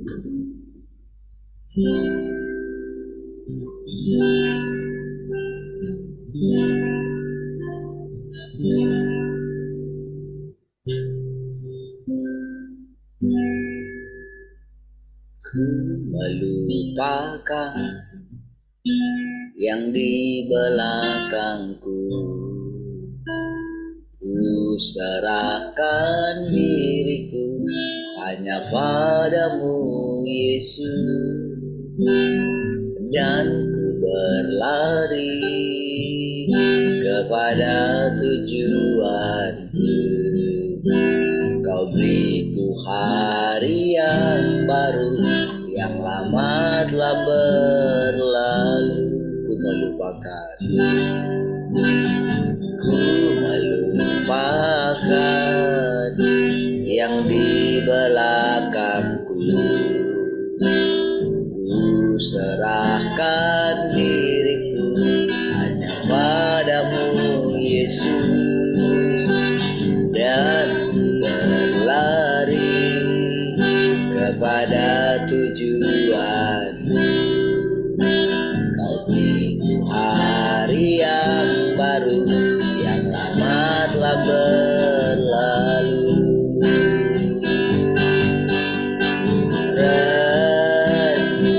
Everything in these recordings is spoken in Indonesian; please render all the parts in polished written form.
Ku melupakan yang di belakangku. Ku serahkan diriku hanya padamu, Yesus. Dan ku berlari kepada tujuanku. Kau beriku hari yang baru, yang lama telah berlalu. Ku melupakan yang di belakangku. Ku serahkan diriku hanya padamu, Yesus. Dan berlari kepada tujuan. Kau beriku hari yang baru, yang lama telah berlalu.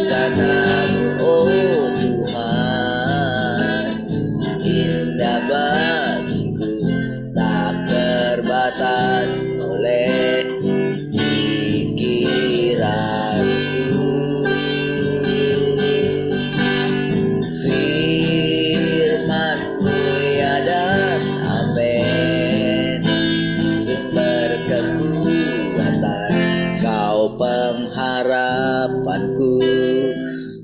Rencanamu, oh Tuhan, indah bagiku, tak terbatas oleh pikiranku. Firman-Mu ya dan amin, sumber kekuatan, Kau pengharapanku,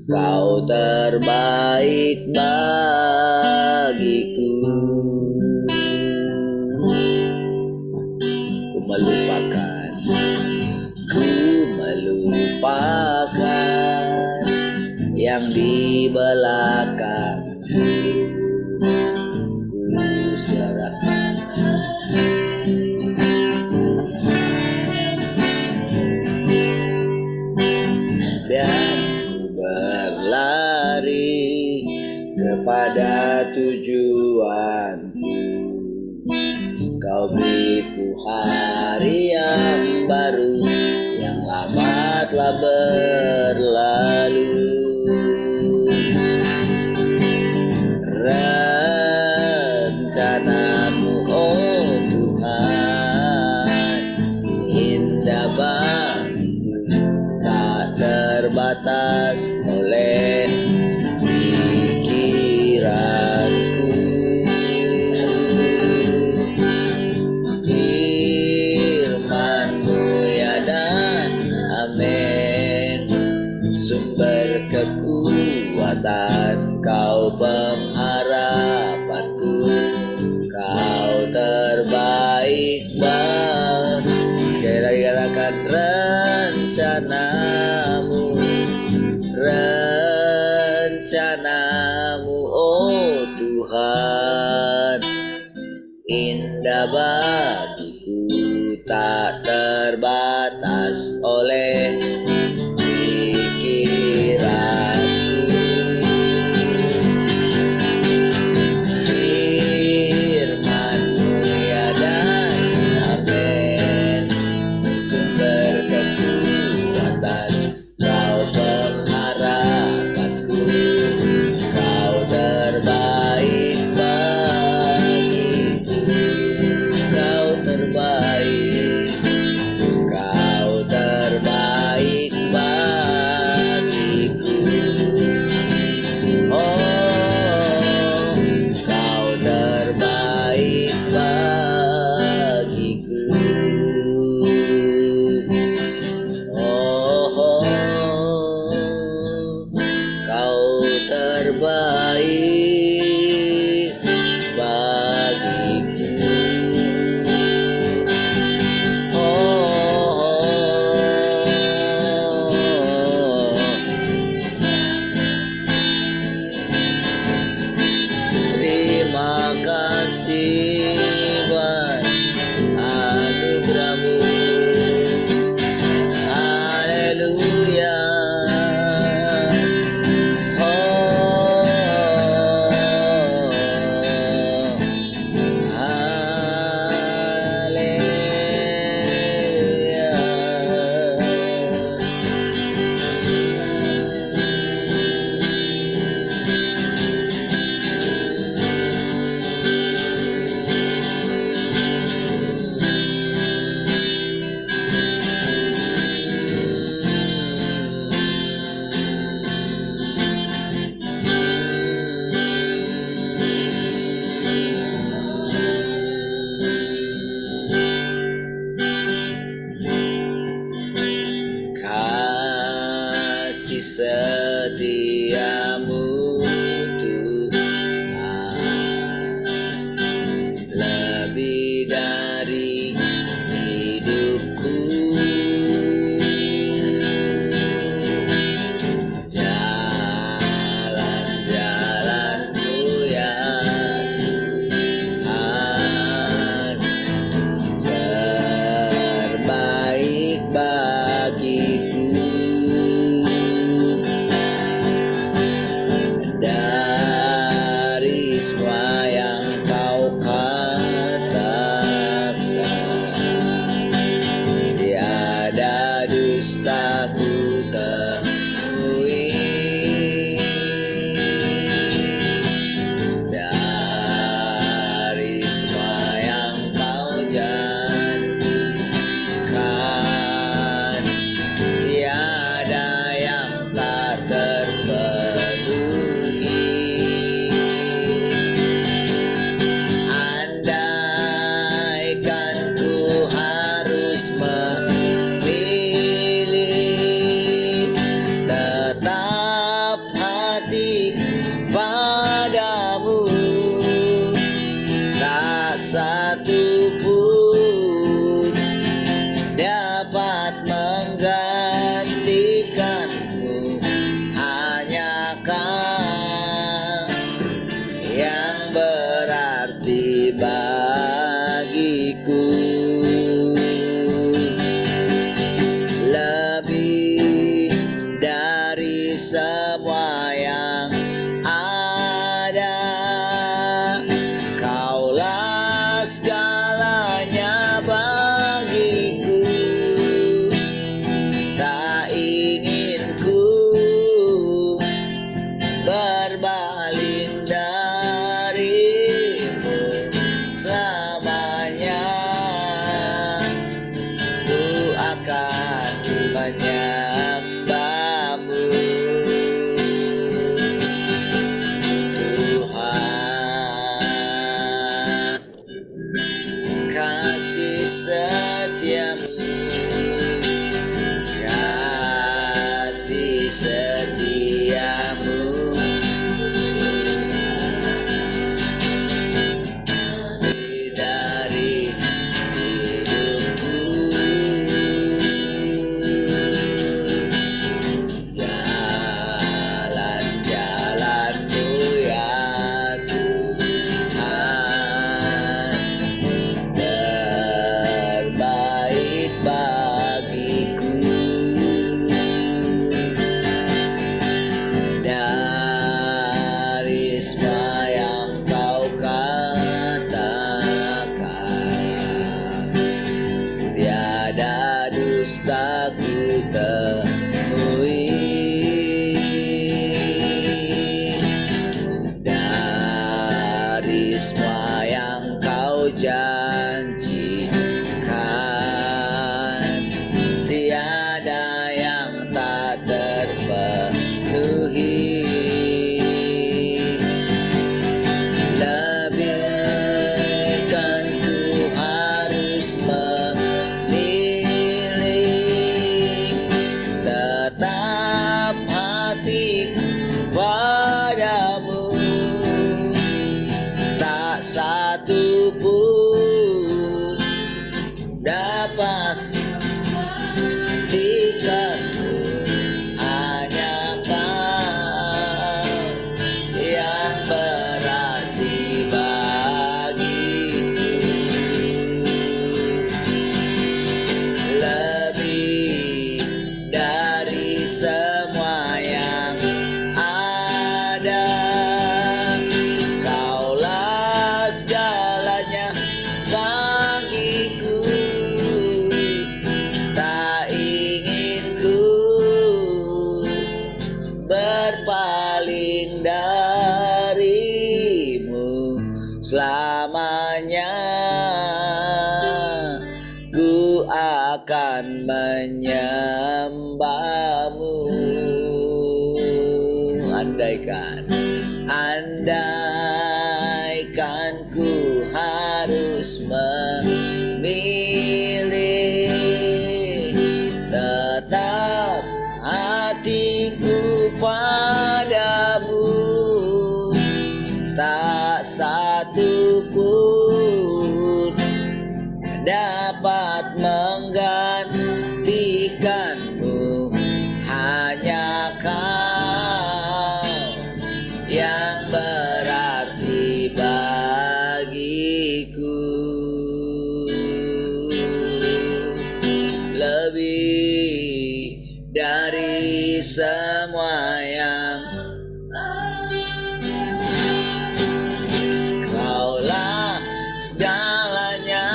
Kau terbaik bagiku. Ku melupakan yang di belakang. Ku serahkan dan ku berlari kepada tujuanku. Kau beriku hari yang baru, yang lama telah berlalu. Rencanamu, oh Tuhan, indah bagiku, tak terbatas oleh pikiranku. Firman-Mu ya dan amin, sumber kekuatan, Kau pengharapanku, Kau terbaik bang. Sekali lagi katakan rencanamu oh Tuhan, indah bagiku, tak terbatas oleh pikiranku. Firman-Mu ya dan amin, sumber kekuatan, Kau pengharapanku, Kau terbaik bagiku. Kau terbaik kasih setiamu Tuhan, lebih dari hidupku. Jalan-jalanku ya Tuhan, terbaik bagiku. Dari semua yang kau katakan, tiada dustaku temui. Dari semua yang kau janjikan, tiada yang tak terpenuhi. Andaikan ku harus memilih, tetap hati padamu, tak satu pun dapat menggantikanmu. Hanya Kau yang berarti bagiku, lebih dari semua yang ada. Kaulah segalanya bagiku, tak ingin ku berpaling darimu selamanya. Ku akan menyembahmu Tuhan, kasih setiamu, kasih setiamu lebih dari hidupku. Jalan-jalanku ya Tuhan, terbaik bagiku. Dari semua yang kau katakan, tiada dustaku temui. Dari semua yang kau janjikan, tiada yang tak terpenuhi. Lebihkan ku harus memilih, tetap hati padamu, tak satu pun dapat gantikanmu. Hanya Kau yang berarti bagiku, lebih dari semua yang ada. Kaulah segalanya bagiku, tak ingin ku berpaling darimu selamanya. Ku akan menyembahmu. Andaikan ku harus memilih, tetap hatiku lebih dari semua yang Kaulah segalanya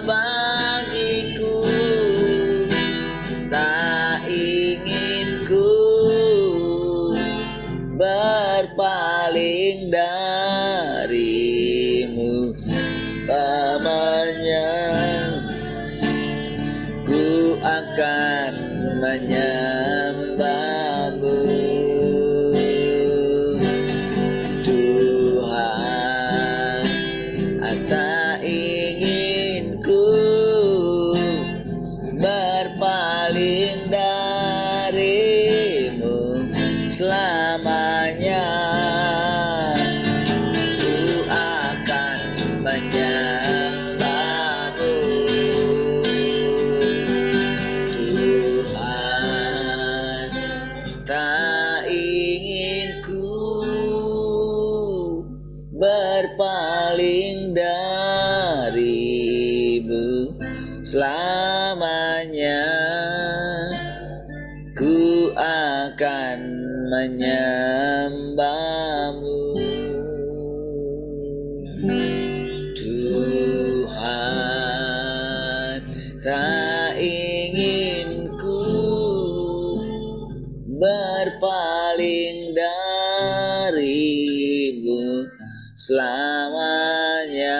bagiku, tak ingin ku berpaling darimu selamanya. Ku akan menyembahmu, Tuhan. Tak ingin ku berpaling darimu selamanya. Ku akan menyembahmu, Tuhan. Tak ingin ku berpaling darimu selamanya. Ku akan menyembahmu, Tuhan. Tak ingin ku berpaling darimu selamanya.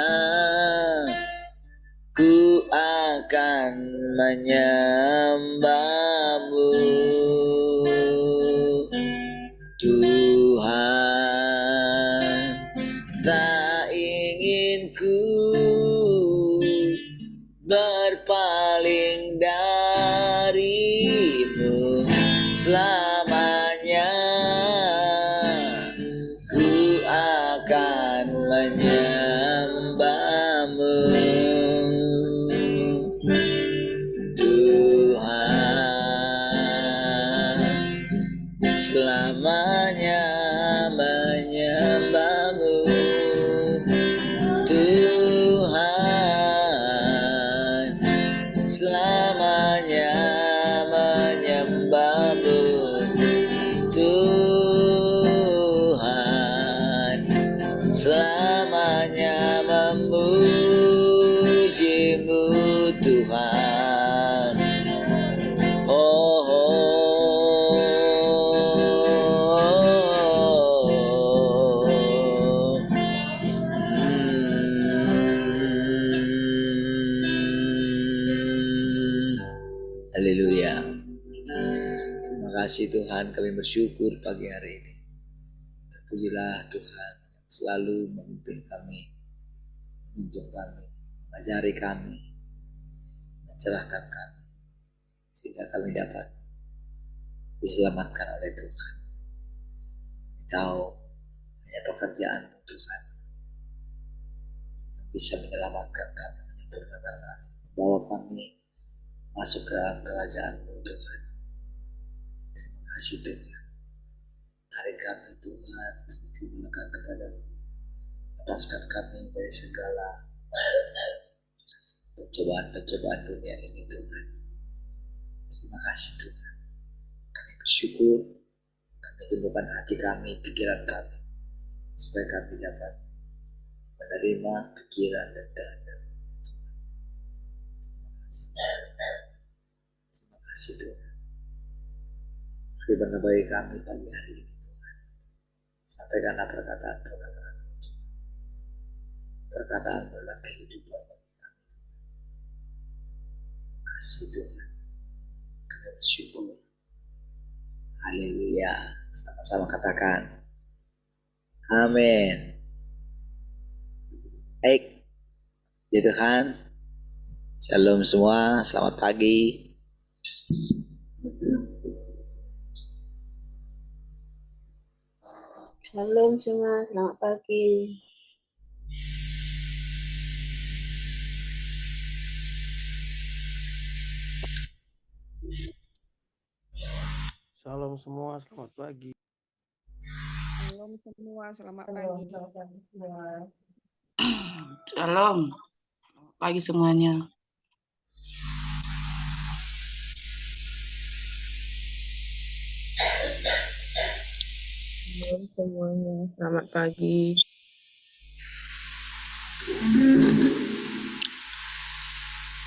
Ku akan menyembahmu, Tuhan. Tak ingin ku berpaling darimu selamanya. Ku akan menyembahmu, Tuhan. Selamanya menyembahmu, Tuhan. Selamanya menyembahmu, Tuhan. Selamanya memujimu, Tuhan. Oh, haleluya. Terima kasih Tuhan, kami bersyukur pagi hari ini. Terpujilah Tuhan yang selalu memimpin kami, menuntun kami, mengajari kami, mencerahkan kami, sehingga kami dapat diselamatkan oleh Tuhan. Tahu hanya pekerjaan Tuhan yang bisa menyelamatkan kami, menyempurnakan kami, membawa kami masuk ke dalam kerajaan Tuhan. Terima kasih Tuhan. Tarik kami Tuhan, digunakan kepadamu. Lepaskan kami dari segala percobaan dunia ini Tuhan. Terima kasih Tuhan. Kami bersyukur, kami tundukkan hati kami, pikiran kami, supaya kami dapat menerima pikiran dan kehendak. Terima kasih Tuhan. Firman bagi kami pagi hari ini Tuhan. Sampaikanlah perkataan-perkataan Tuhan. Perkataan dalam kehidupan bagi kami. Terima kasih Tuhan. Kami bersyukur. Haleluya. Sama-sama katakan. Amin. Baik. Gitu kan? Shalom semua, selamat pagi. Shalom semua, selamat pagi. Shalom semua, selamat pagi. Shalom semua, selamat pagi. Shalom pagi semuanya. Halo semuanya, selamat pagi.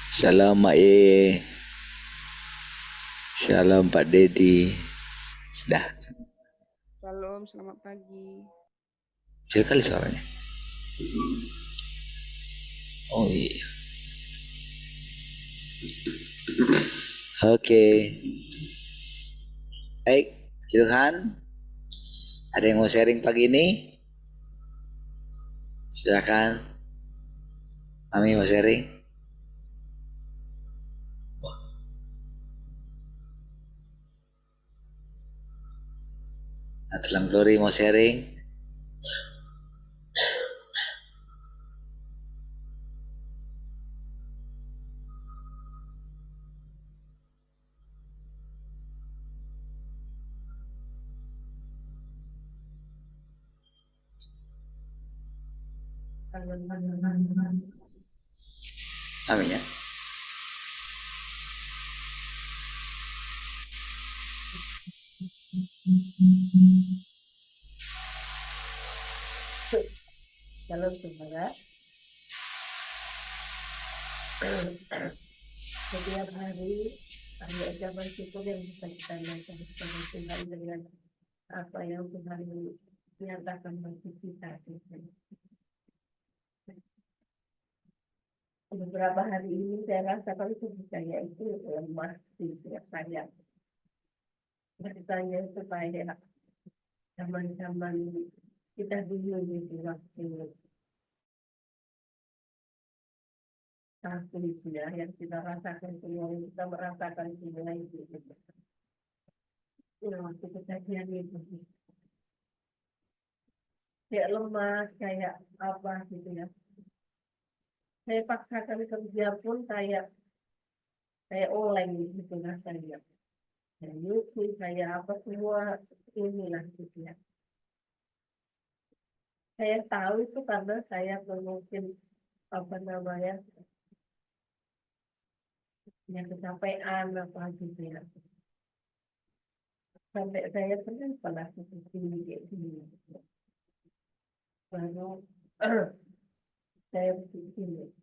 Salam Mak Ye. Salam Pak Dedi. Sudah. Salam, selamat pagi. Kecil kali suaranya. Oh iya. Oke. Baik, gitu kan? Ada yang mau sharing pagi ini? Silakan. Mami mau sharing? Atulang Glory mau sharing? Mami ya? Salam semuanya. Setiap hari ada ucapan syukur yang bisa kita naikkan kepada Tuhan dengan apa yang Tuhan nyatakan bagi kita. Beberapa hari ini saya rasakan tubuh saya itu lemah di setiap saya. Bertanya supaya zaman-zaman kita dulu gitu waktu ya, yang kita rasakan semua yang kita merasakan semua itu. Waktu kejadian itu kayak lemas, kayak apa gitu ya. Saya paksakan kerja pun kayak oleng gitu rasanya. Dan nyuci saya apa semua inilah gitu ya. Saya tahu itu karena saya mungkin apa namanya yang kecapean apa gitu ya. Sampai saya pernah seperti ini kayak gini. Baru saya berpikir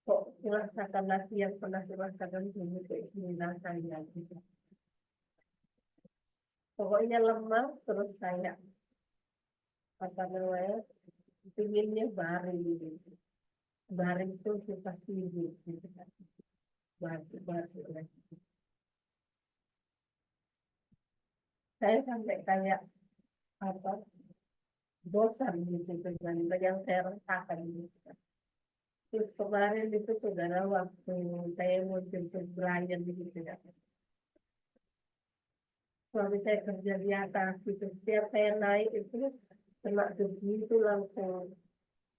kok merasakan lagi yang pernah dirasakan dulu kayak gini rasanya gitu. Pokoknya lemah terus saya apa namanya pinginnya baring gitu. Baring itu susah tidur gitu kan. Batu lagi. Saya sampai kayak apa bosan gitu dengan yang saya rasakan gitu. Terus kemarin itu saudara waktu saya mau jemput Brian gitu ya. Suami saya kerja di atas gitu. Setiap saya naik itu kena debu itu langsung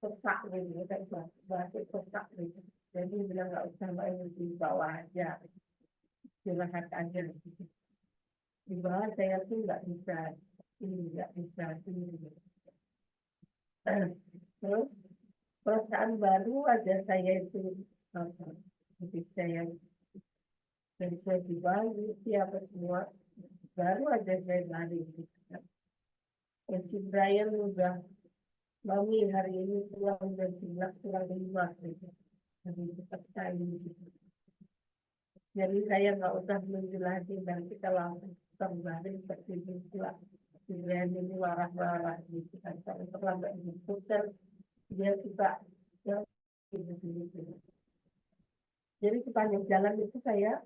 sesak gitu. Kayak batuk sesak gitu. Jadi bilang nggak usah main di bawah aja. Silahkan aja gitu. Di bawah saya tuh nggak bisa ini. Terus perasaan baru aja saya itu apa, ketika yang saya di Bali siapa semua baru aja saya lari gitu. Si Brian udah mami hari ini pulang jam 11 kurang 5 gitu. Jadi cepat sekali gitu. Jadi saya nggak usah menunggu lagi nanti kalau kembali seperti itu lah. Si Brian ini marah-marah gitu kan. Kalau terlambat gitu kan dia suka ya, gitu. Jadi sepanjang jalan itu saya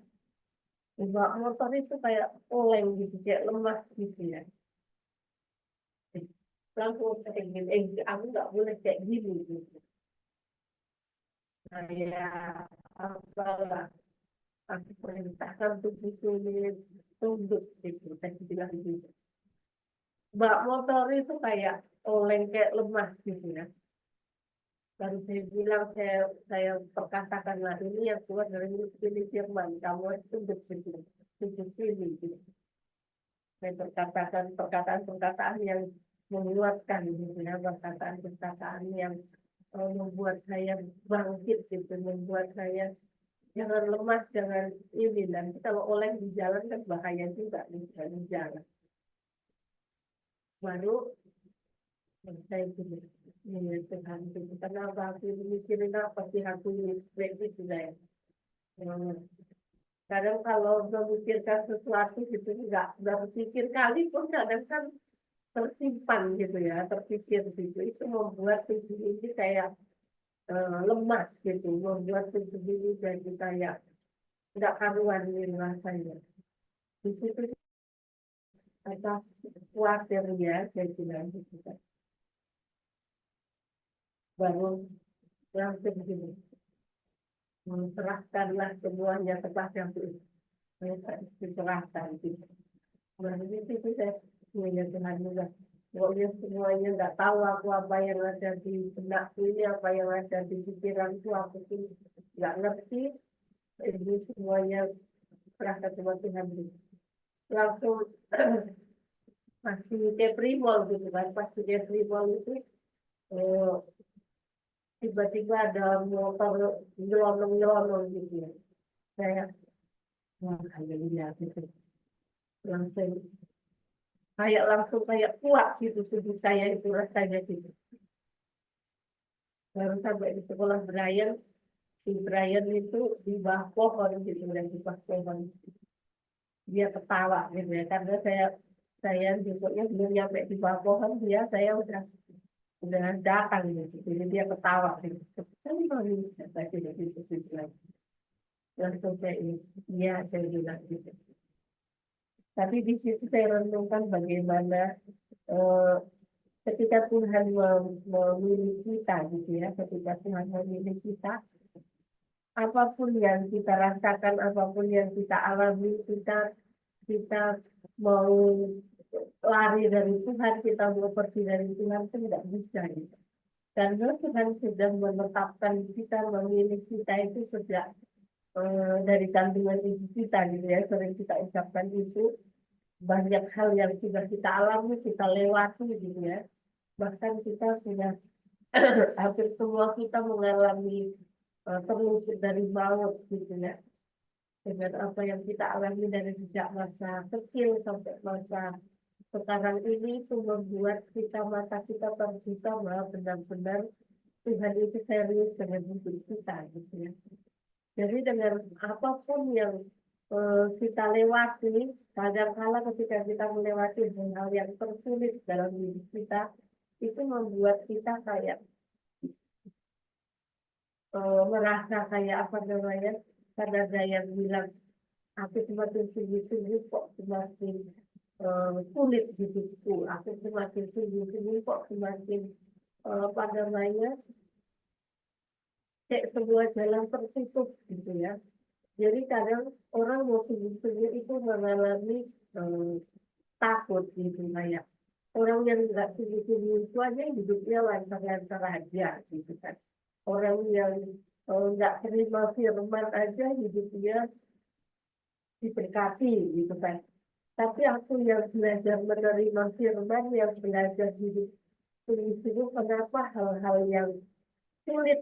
bawa motor itu kayak oleng gitu, kayak lemas gitu ya. Langsung saya gini, aku nggak boleh kayak gini gitu. Saya apalah, aku perintahkan untuk disulit, tunduk gitu, saya bilang gitu. Bawa motor itu kayak oleng, kayak lemas gitu ya. Baru saya bilang, saya perkatakan lah, ini yang keluar dari mulut ini Jerman, kamu itu tunduk gitu. Saya perkatakan perkataan-perkataan yang menguatkan gitu ya, perkataan-perkataan yang membuat saya bangkit gitu, membuat saya jangan lemas, jangan ini. Dan kalau oleng di jalan kan bahaya juga di jalan. baru saya itu Tuhan itu kenapa aku mikirin apa sih aku ini sudah ya. Kadang kalau memikirkan sesuatu gitu nggak berpikir kali pun kadang kan tersimpan gitu ya, terpikir gitu. Itu membuat tubuh ini kayak lemas gitu, membuat tubuh ini jadi kayak nggak karuan nih rasanya. Di situ ada khawatir ya, saya bilang gitu kan. Baru langsung begini, serahkanlah semuanya kepada Tuhan. Diserahkan gitu. Nah, di situ saya punya Tuhan juga. Pokoknya semuanya nggak tahu aku apa yang ada di benakku ini, apa yang ada di pikiranku, aku pun nggak ngerti. Ini semuanya serahkan sama Tuhan. Langsung masih deprimol gitu kan, pasti deprimol itu eh, tiba-tiba ada motor nyelonong-nyelonong gitu ya. Saya wah kayak lihat gitu. Langsung kayak kuat gitu tubuh saya itu rasanya gitu. Baru sampai di sekolah Brian, si Brian itu di bawah pohon gitu dan di bawah pohon dia ketawa gitu ya karena saya besoknya belum nyampe di bawah pohon saya udah datang gitu jadi dia ketawa gitu. Saya baru saya tidak gitu lagi. Langsung saya ini, iya saya bilang gitu. Tapi di situ saya renungkan bagaimana eh, ketika Tuhan memilih kita gitu ya, ketika Tuhan memilih kita, apapun yang kita rasakan, apapun yang kita alami, kita mau lari dari Tuhan, kita mau pergi dari Tuhan, itu tidak bisa gitu. Karena Tuhan sudah menetapkan kita, memilih kita itu sejak dari kandungan ibu kita gitu ya, sering kita ucapkan itu banyak hal yang sudah kita alami, kita lewati gitu ya. Bahkan kita sudah hampir semua kita mengalami terluput dari maut gitu ya. Dengan apa yang kita alami dari sejak masa kecil sampai masa sekarang ini itu membuat mata kita terbuka bahwa benar-benar Tuhan itu serius dengan hidup kita gitu ya. Jadi dengan apapun yang kita lewati, kadang-kala ketika kita melewati hal yang tersulit dalam hidup kita, itu membuat kita kayak merasa kayak apa namanya, karena ada yang bilang, aku semakin sungguh-sungguh kok semakin sulit hidupku, aku semakin sungguh-sungguh kok semakin apa namanya, kayak sebuah jalan tertutup gitu ya. Jadi kadang orang mau sungguh-sungguh itu mengalami takut gitu kayak orang yang nggak sungguh-sungguh itu aja hidupnya lancar-lancar aja gitu kan. Orang yang nggak terima firman aja hidupnya diberkati gitu kan. Tapi aku yang belajar menerima firman, yang belajar hidup sungguh-sungguh, kenapa hal-hal yang sulit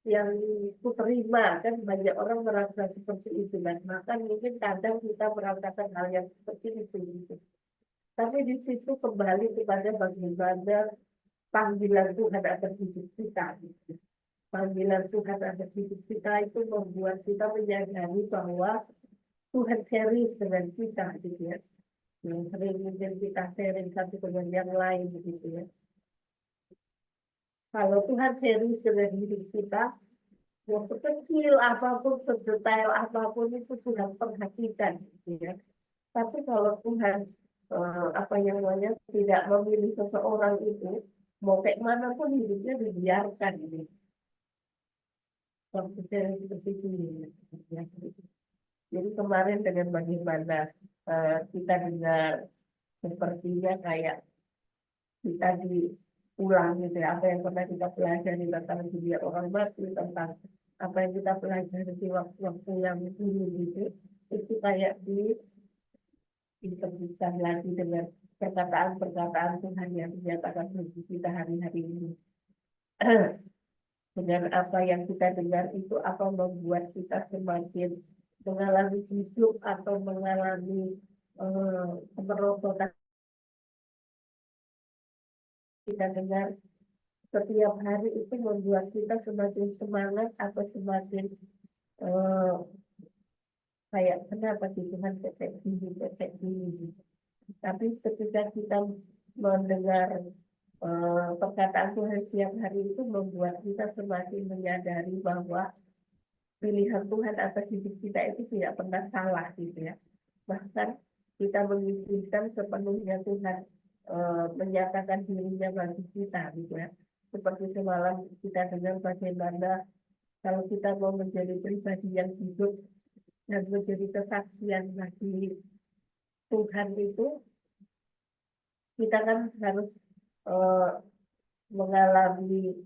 yang kuterima kan banyak orang merasa seperti itu kan maka mungkin kadang kita merasakan hal yang seperti itu gitu. Tapi di situ kembali kepada bagaimana panggilan Tuhan atas hidup kita gitu. Panggilan Tuhan atas hidup kita itu membuat kita menyadari bahwa Tuhan serius dengan kita gitu ya. Yang sering mungkin kita sharing satu dengan yang lain begitu ya. Kalau Tuhan serius dengan hidup kita, yang sekecil apapun, sedetail apapun itu Tuhan perhatikan, gitu ya. Tapi kalau Tuhan apa yang namanya tidak memilih seseorang itu, mau kayak mana pun hidupnya dibiarkan, gitu. Seperti itu. Ya. Jadi kemarin dengan bagaimana kita dengar sepertinya kayak kita diulang gitu ya, apa yang pernah kita pelajari tentang dunia orang mati, tentang apa yang kita pelajari di waktu-waktu yang dulu gitu, itu kayak diterbitkan lagi dengan perkataan-perkataan Tuhan yang dinyatakan bagi kita hari-hari ini. Dengan apa yang kita dengar itu apa membuat kita semakin mengalami hidup atau mengalami kemerosotan kita dengar setiap hari itu membuat kita semakin semangat atau semakin eh, kayak kenapa sih Tuhan kayak gini. Tapi ketika kita mendengar perkataan Tuhan setiap hari itu membuat kita semakin menyadari bahwa pilihan Tuhan atas hidup kita itu tidak pernah salah gitu ya. Bahkan kita mengizinkan sepenuhnya Tuhan menyatakan dirinya bagi kita gitu ya. Seperti semalam kita dengar bagaimana kalau kita mau menjadi pribadi yang hidup dan menjadi kesaksian bagi Tuhan itu, kita kan harus eh, mengalami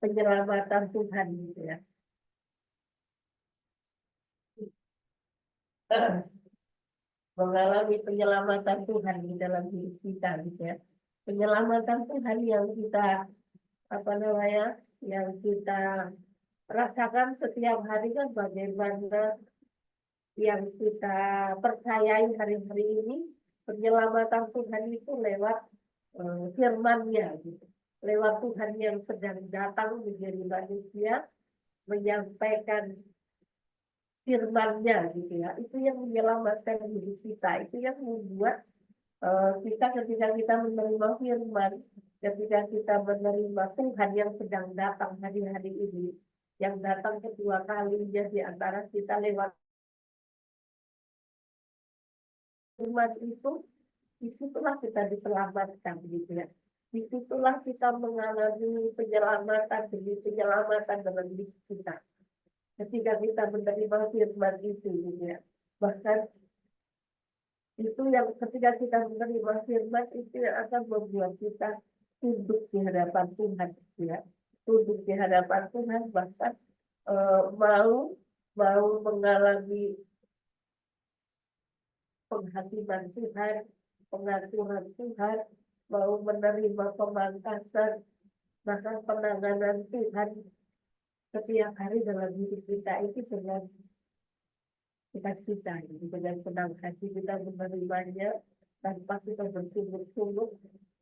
penyelamatan Tuhan gitu ya. Mengalami penyelamatan Tuhan di dalam diri kita gitu ya. Penyelamatan Tuhan yang kita yang kita rasakan setiap hari kan bagaimana yang kita percayai hari-hari ini, penyelamatan Tuhan itu lewat firman-Nya gitu. Lewat Tuhan yang sedang datang menjadi manusia, menyampaikan firman-Nya gitu ya. Itu yang menyelamatkan diri kita, itu yang membuat kita ketika kita menerima firman, ketika kita menerima Tuhan yang sedang datang hari-hari ini, yang datang kedua kalinya di antara kita lewat firman itu, disitulah kita diselamatkan gitu ya. Disitulah kita mengalami penyelamatan demi penyelamatan dalam diri kita. Ketika kita menerima firman itu gitu ya. Bahkan itu yang ketika kita menerima firman itu yang akan membuat kita tunduk di hadapan Tuhan gitu ya. Tunduk di hadapan Tuhan, bahkan mau mengalami penghakiman Tuhan, pengaturan Tuhan, mau menerima pemangkasan, bahkan penanganan Tuhan setiap hari dalam diri kita itu dengan kita, dengan senang hati kita menerimanya tanpa kita bersungguh-sungguh,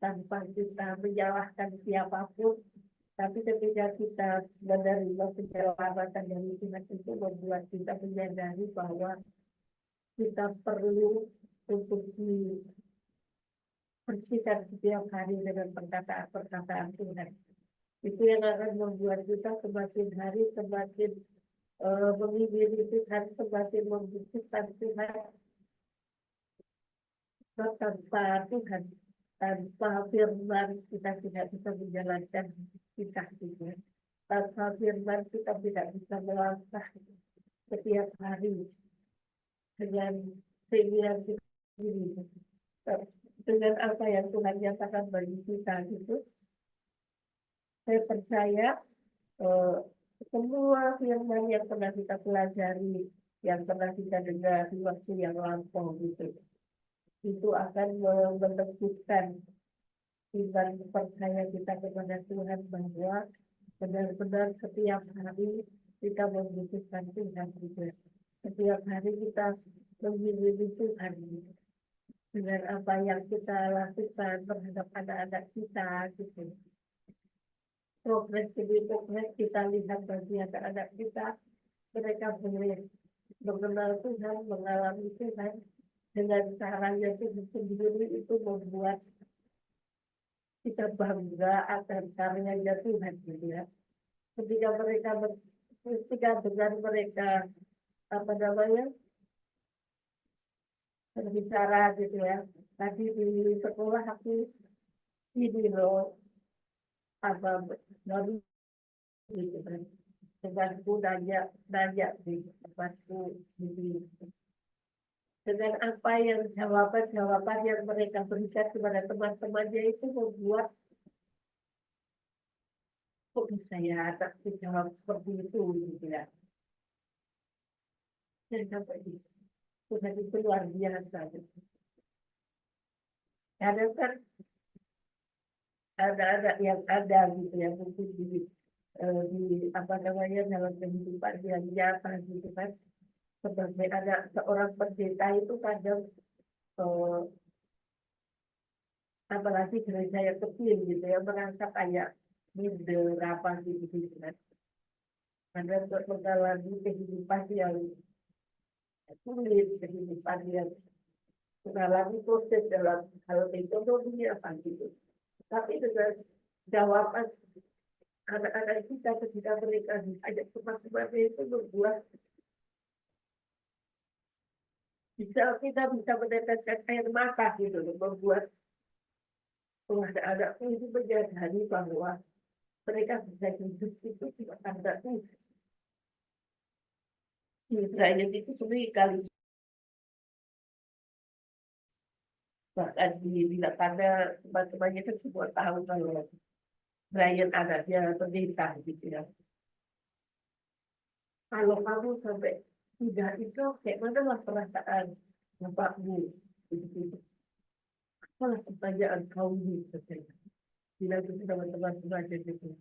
tanpa kita menyalahkan siapapun. Tapi ketika kita menerima penyelamatan dari Tuhan itu membuat kita menyadari bahwa kita perlu untuk dibersihkan setiap hari dengan perkataan-perkataan Tuhan. Itu yang akan membuat kita semakin hari semakin mengingini Tuhan, semakin membutuhkan Tuhan. Tanpa Tuhan, tanpa firman kita tidak bisa menjalankan kita juga. Tanpa firman kita tidak bisa melangkah setiap hari dengan keinginan kita sendiri. Dengan apa yang Tuhan nyatakan bagi kita gitu. Saya percaya semua firman yang pernah kita pelajari, yang pernah kita dengar di waktu yang lampau gitu, itu akan menentukan iman percaya kita kepada Tuhan bahwa benar-benar setiap hari kita membutuhkan Tuhan gitu. Setiap hari kita memiliki Tuhan gitu. Dengan apa yang kita lakukan terhadap anak-anak kita gitu. Progres demi progres kita lihat bagi anak-anak kita, mereka boleh mengenal Tuhan, mengalami Tuhan dengan caranya itu sendiri, itu membuat kita bangga akan karyanya Tuhan gitu ya. Ketika dengan mereka berbicara gitu ya. Tadi di sekolah aku ini loh baru gitu kan. Temanku nanya di tempatku di dengan apa yang jawaban yang mereka berikan kepada teman-temannya itu membuat kok bisa ya tak dijawab seperti itu gitu ya. Dan sampai di Tuhan itu luar biasa gitu. Kadang kan ada yang ada gitu ya, mungkin di dalam kehidupan yang nyata gitu kan. Sebagai anak seorang pendeta itu kadang apalagi gereja yang kecil gitu ya, merasa kayak minder apa gitu kan. Ada untuk mengalami kehidupan yang sulit, kehidupan yang mengalami proses dalam hal ekonomi apa gitu. Tapi dengan jawaban anak-anak kita ketika mereka diajak teman-temannya itu membuat kita bisa meneteskan air mata gitu loh, membuat anak-anak itu menyadari bahwa mereka bisa hidup itu tidak ada Tuhan. Israel itu sendiri kali bahkan bila karena teman-temannya kan semua tahu kalau Brian anaknya pendeta gitu ya. Kalau kamu sampai tidak itu kayak mana lah perasaan bapakmu gitu. Apalah pertanyaan kau ini selesai. Bila itu teman-teman sengaja gitu.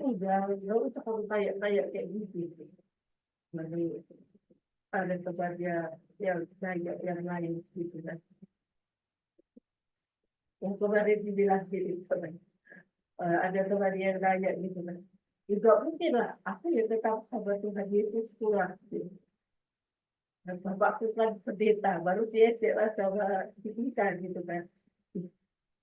Udah, nggak usah kamu tanya-tanya kayak gitu. Lalu ada tempatnya yang saya yang lain gitu kan. Yang kemarin dibilang gitu kan. Ada teman yang nanya gitu kan. Juga mungkin lah, aku ya tetap sama Tuhan Yesus pulang. Gitu. Dan bapakku kan pendeta, baru dia jelas sama kita gitu kan.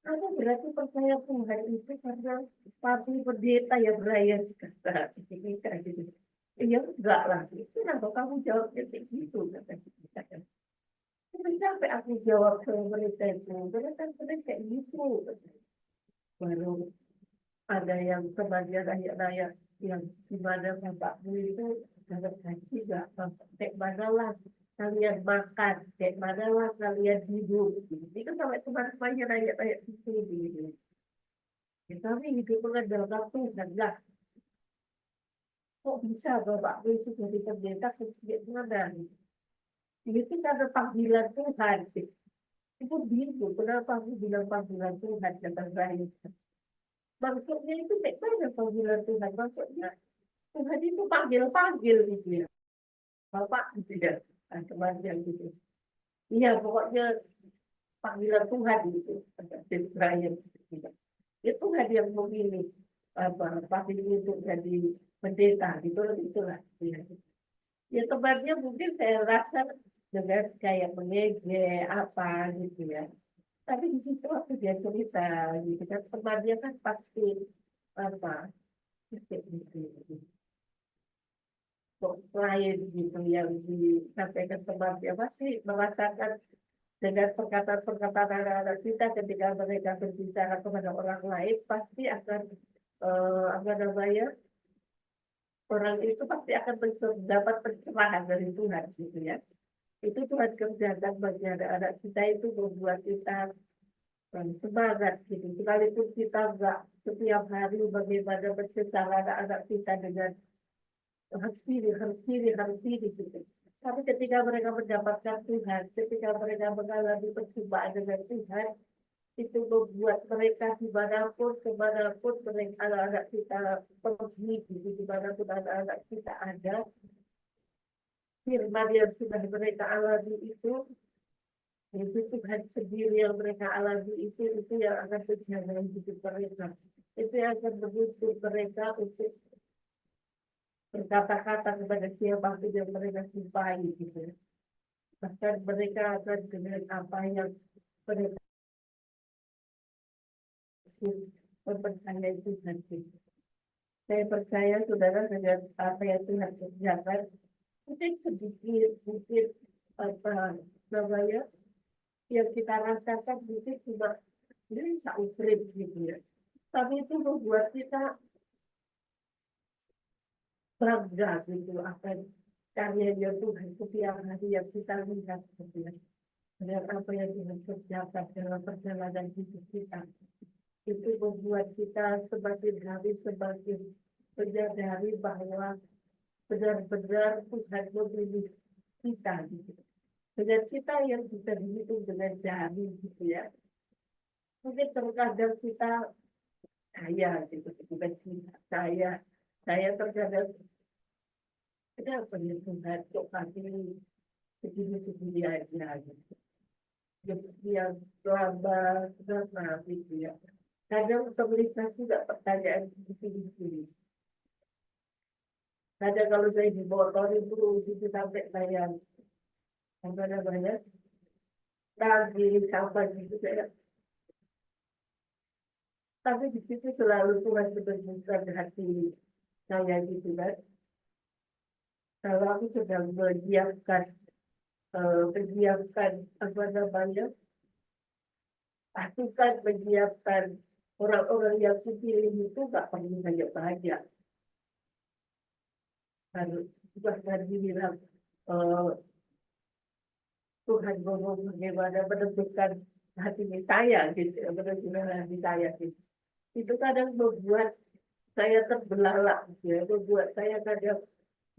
Aku berarti percaya Tuhan itu karena papi pendeta yang berayar kata kita gitu. Ya enggak lah, itu kenapa kamu jawabnya kayak gitu kata kita kan. Tapi sampai aku jawab ke mereka itu, mereka kan kayak gitu. Baru ada yang sebagian rakyat-rakyat yang di mana bapakmu itu dapat gaji nggak, kayak mana lah kalian makan, kayak mana lah kalian hidup. Ini kan sampai teman-temannya rakyat-rakyat situ gitu. Ya, tapi hidup mengandalkan Tuhan lah. Kok bisa bapakmu itu jadi pendeta sejak mana? Itu karena panggilan Tuhan. Itu bingung, kenapa aku bilang panggilan Tuhan datang dari maksudnya itu kayak mana panggilan Tuhan? Maksudnya Tuhan itu panggil-panggil gitu ya. Bapak gitu ya. Kemarin gitu. Iya pokoknya panggilan Tuhan gitu. Jadi Brian gitu. Itu Tuhan yang memilih pasti untuk jadi pendeta gitu itulah. Ya tempatnya mungkin saya rasa dengan kayak mengejek apa gitu ya. Tapi di situ waktu dia cerita gitu kan temannya kan pasti apa gitu. Lain gitu yang disampaikan temannya pasti merasakan dengan perkataan-perkataan anak-anak kita ketika mereka berbicara kepada orang lain pasti akan apa namanya orang itu pasti akan dapat pencerahan dari Tuhan gitu ya. Itu Tuhan kerjakan bagi anak-anak kita itu membuat kita semangat gitu. Sekalipun kita enggak setiap hari bagaimana mencela anak-anak kita dengan harus diri gitu. Tapi ketika mereka mendapatkan Tuhan, ketika mereka mengalami perjumpaan dengan Tuhan, itu membuat mereka kemanapun mereka anak-anak kita pergi, gitu, dimanapun anak-anak kita ada, firman yang sudah mereka alami itu Tuhan sendiri yang mereka alami itu yang akan terjadi dalam hidup mereka. Itu yang akan membuat mereka untuk berkata-kata kepada siapapun yang mereka cintai gitu. Bahkan mereka akan dengan apa yang mereka mempercayai Tuhan. Saya percaya saudara dengan apa yang Tuhan kerjakan, mungkin sedikit apa namanya yang kita rasakan mungkin cuma ini sausrit gitu ya. Tapi itu membuat kita bangga gitu akan karya Tuhan setiap hari yang kita lihat gitu ya. Dan apa yang Tuhan kerjakan dalam perjalanan hidup kita itu membuat kita semakin hari semakin menyadari bahwa benar-benar Tuhan memilih kita gitu. Dengan kita yang bisa dihitung dengan jari gitu ya. Mungkin terkadang kita saya gitu, bukan saya terkadang kenapa ya Tuhan kok kami segini aja gitu. yang laba drama gitu ya. Kadang pemerintah juga pertanyaan di sini. Kadang kalau saya dibotorin dulu gitu sampai saya apa namanya lagi sampah gitu saya. Tapi di situ selalu Tuhan berbicara di hati saya gitu kan. Kalau aku sedang menyiapkan apa namanya, aku kan menyiapkan orang-orang yang kupilih itu gak perlu banyak-banyak. Harus bahkan dibilang eh, Tuhan ngomong bagaimana menentukan hati saya gitu, menentukan hati saya gitu. Itu kadang membuat saya terbelalak gitu ya, membuat saya kadang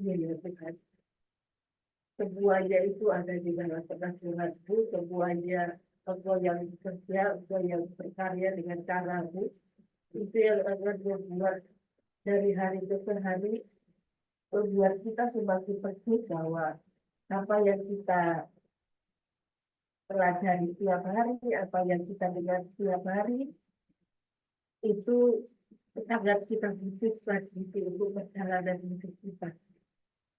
ya Tuhan. Semuanya itu ada di dalam penghasilanku, semuanya engkau yang bekerja, engkau yang berkarya dengan caramu. Itu yang akan membuat dari hari ke hari, membuat kita semakin percaya bahwa apa yang kita pelajari setiap hari, apa yang kita dengar setiap hari, itu sangat kita butuhkan gitu untuk perjalanan hidup kita.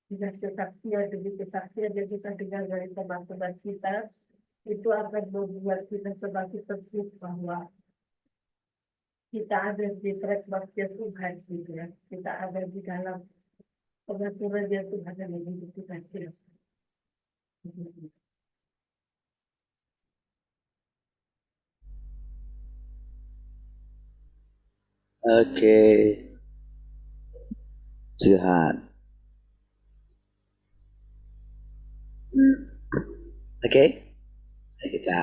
Dengan kesaksian demi kesaksian yang kita dengar dari teman-teman kita, itu akan membuat kita semakin terus bahwa kita ada di track maksud Tuhan gitu ya. Kita ada di dalam pengaturan yang Tuhan yang hidup kita. Oke, Tuhan. Oke, mari kita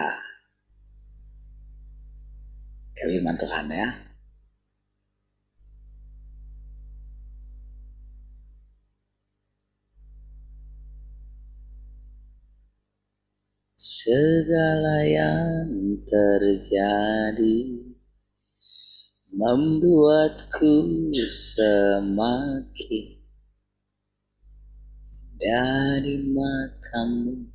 firman Tuhan ya. Segala yang terjadi membuatku semakin dari matamu,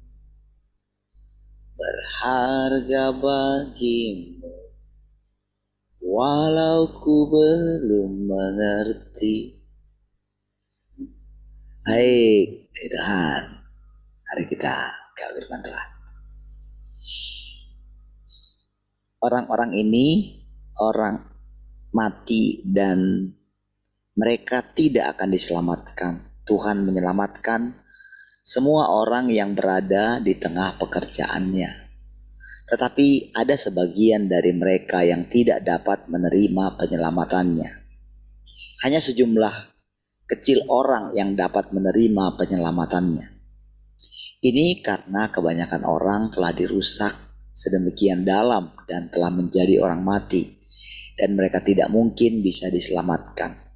berharga bagimu, walau ku belum mengerti. Baik, Tuhan, mari kita ke firman Tuhan. Orang-orang ini orang mati dan mereka tidak akan diselamatkan. Tuhan menyelamatkan semua orang yang berada di tengah pekerjaannya. Tetapi ada sebagian dari mereka yang tidak dapat menerima penyelamatannya. Hanya sejumlah kecil orang yang dapat menerima penyelamatannya. Ini karena kebanyakan orang telah dirusak sedemikian dalam dan telah menjadi orang mati, dan mereka tidak mungkin bisa diselamatkan.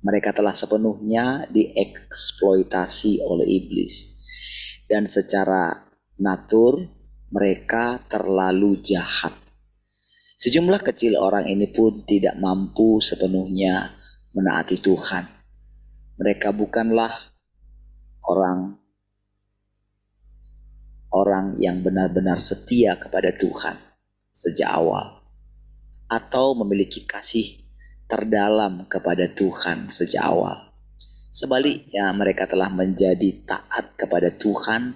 Mereka telah sepenuhnya dieksploitasi oleh iblis, dan secara natur mereka terlalu jahat. Sejumlah kecil orang ini pun tidak mampu sepenuhnya menaati Tuhan. Mereka bukanlah orang yang benar-benar setia kepada Tuhan sejak awal, atau memiliki kasih terdalam kepada Tuhan sejak awal. Sebaliknya, mereka telah menjadi taat kepada Tuhan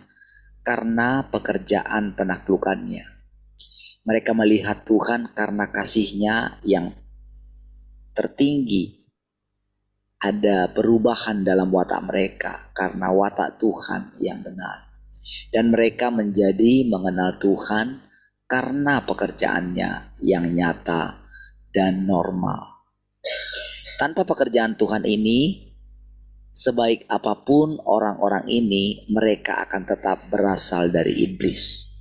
karena pekerjaan penaklukannya. Mereka melihat Tuhan karena kasih-Nya yang tertinggi. Ada perubahan dalam watak mereka karena watak Tuhan yang benar. Dan mereka menjadi mengenal Tuhan karena pekerjaannya yang nyata dan normal. Tanpa pekerjaan Tuhan ini, sebaik apapun orang-orang ini, mereka akan tetap berasal dari iblis.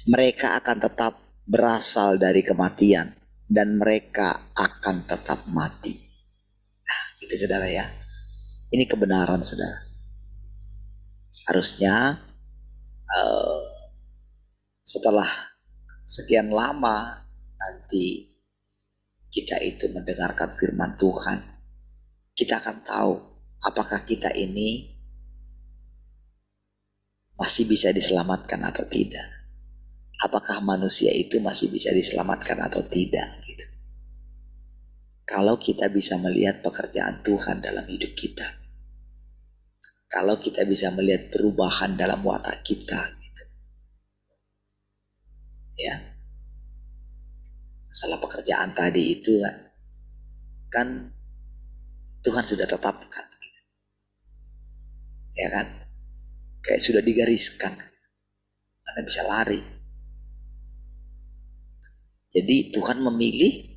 Mereka akan tetap berasal dari kematian, dan mereka akan tetap mati. Nah, itu saudara ya. Ini kebenaran saudara. Harusnya setelah sekian lama nanti kita itu mendengarkan firman Tuhan, kita akan tahu apakah kita ini masih bisa diselamatkan atau tidak? Apakah manusia itu masih bisa diselamatkan atau tidak? Gitu. Kalau kita bisa melihat pekerjaan Tuhan dalam hidup kita, kalau kita bisa melihat perubahan dalam watak kita, gitu. Ya, masalah pekerjaan tadi itu kan Tuhan sudah tetapkan, ya kan? Kayak sudah digariskan, Anda bisa lari. Jadi Tuhan memilih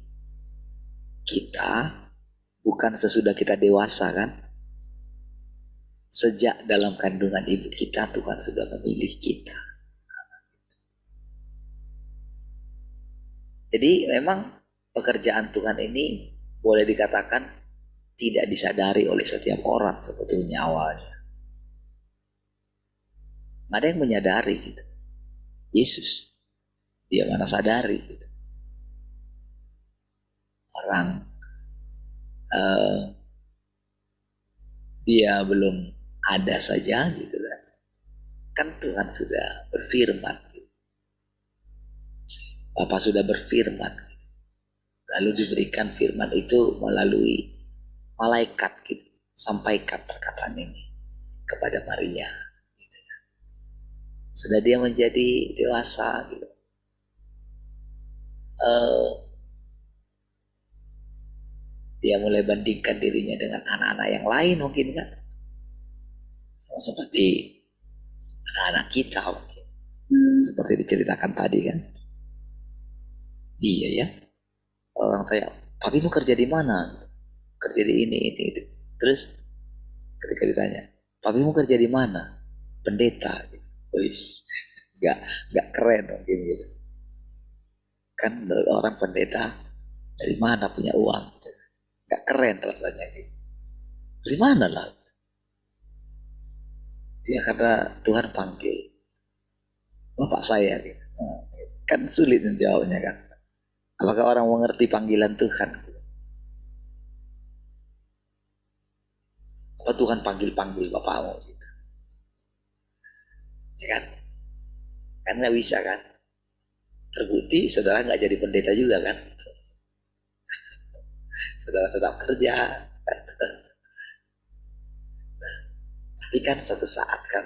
kita bukan sesudah kita dewasa kan? Sejak dalam kandungan ibu kita Tuhan sudah memilih kita. Jadi memang pekerjaan Tuhan ini boleh dikatakan tidak disadari oleh setiap orang sebetulnya awalnya. Nggak ada yang menyadari gitu. Yesus, dia mana sadari gitu. Orang dia belum ada saja gitu kan. Kan Tuhan sudah berfirman gitu. Bapa sudah berfirman. Lalu diberikan firman itu melalui malaikat gitu. Sampaikan perkataan ini kepada Maria. Gitu. Sudah dia menjadi dewasa gitu. Dia mulai bandingkan dirinya dengan anak-anak yang lain mungkin kan. Seperti anak-anak kita mungkin. Seperti diceritakan tadi kan. Iya ya. Orang tanya, papi mau kerja di mana? Kerja di ini, itu. Terus ketika ditanya, papi mau kerja di mana? Pendeta. Wis, nggak keren mungkin gitu. Kan orang pendeta dari mana punya uang? Gitu. Nggak keren rasanya gitu. Dari mana lah? Ya karena Tuhan panggil bapak saya gitu. Kan sulit menjawabnya kan. Apakah orang mengerti panggilan Tuhan? Apa Tuhan panggil bapakmu? Gitu. Ya kan? Kan nggak bisa kan? Terbukti saudara nggak jadi pendeta juga kan? Saudara tetap kerja. Tapi kan satu saat kan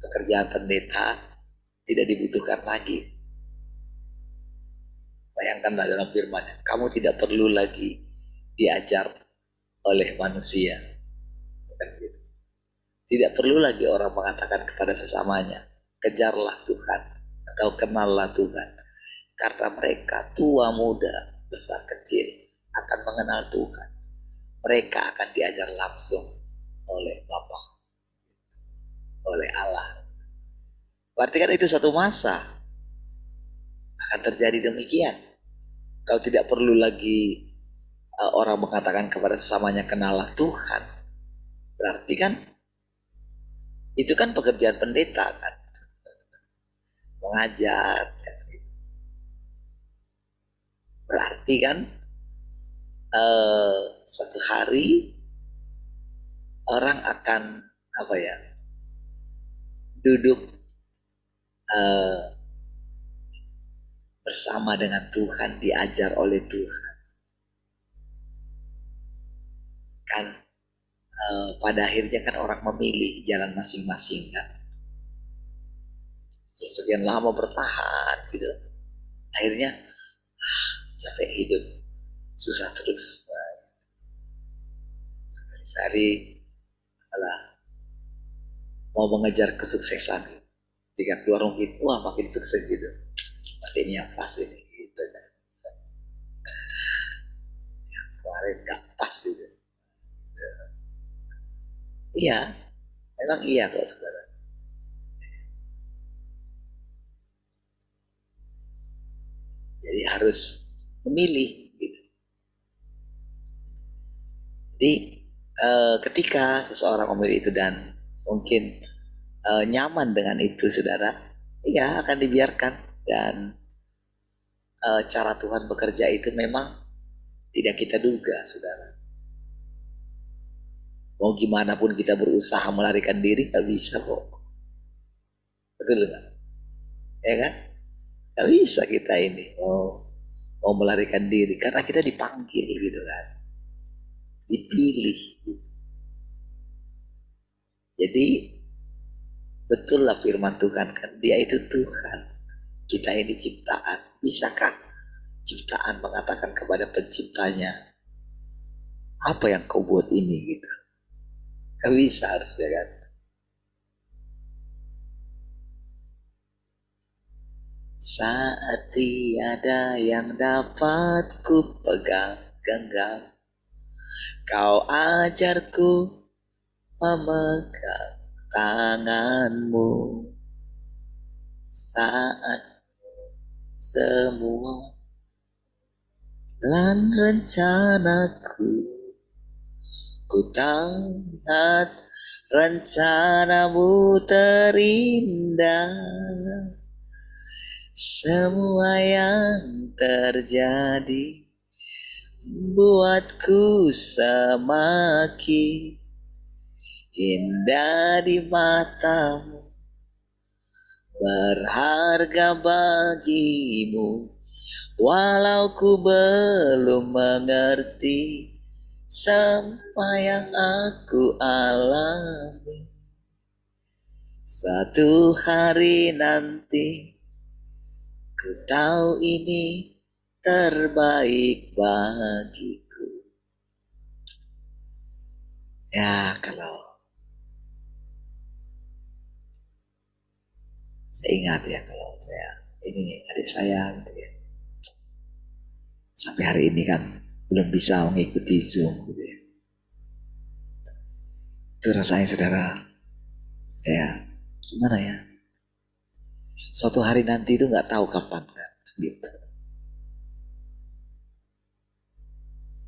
pekerjaan pendeta tidak dibutuhkan lagi. Bayangkanlah dalam firman-Nya, kamu tidak perlu lagi diajar oleh manusia. Tidak perlu lagi orang mengatakan kepada sesamanya, kejarlah Tuhan atau kenallah Tuhan. Karena mereka tua muda, besar kecil akan mengenal Tuhan. Mereka akan diajar langsung oleh Bapa, oleh Allah. Berarti kan itu satu masa akan terjadi demikian. Kalau tidak perlu lagi orang mengatakan kepada sesamanya kenallah Tuhan, berarti kan itu kan pekerjaan pendeta kan, mengajar. Berarti kan suatu hari orang akan duduk bersama dengan Tuhan, diajar oleh Tuhan. Kan pada akhirnya kan orang memilih jalan masing-masing kan. Sekian lama bertahan gitu. Akhirnya capek hidup, susah terus. Sehari mau mengejar kesuksesan, ketika keluar mungkin wah makin sukses gitu. Ini yang pas ini gitu kan. Yang kemarin gak pas gitu. Iya, memang iya kok saudara. Jadi harus memilih gitu. Jadi ketika seseorang memilih itu dan mungkin nyaman dengan itu saudara, ya akan dibiarkan. Dan cara Tuhan bekerja itu memang tidak kita duga saudara. Mau gimana pun kita berusaha melarikan diri, gak bisa kok. Betul nggak? Ya kan? Gak bisa kita ini mau melarikan diri karena kita dipanggil gitu kan, dipilih. Jadi betul lah firman Tuhan kan, dia itu Tuhan, kita ini ciptaan. Bisakah ciptaan mengatakan kepada penciptanya, apa yang kau buat ini gitu? Gak bisa harusnya kan. Saat tiada yang dapat ku pegang genggam, kau ajarku memegang tanganmu. Saat semua lan rencanaku, ku taat rencanamu terindah. Semua yang terjadi buatku semakin indah di matamu, berharga bagimu. Walau ku belum mengerti semua yang aku alami, satu hari nanti ku tahu ini terbaik bagiku. Ya, kalau saya ingat ya, kalau saya ini adik saya gitu ya, sampai hari ini kan belum bisa mengikuti Zoom gitu ya. Itu rasanya saudara, saya gimana ya, suatu hari nanti itu nggak tahu kapan kan gitu.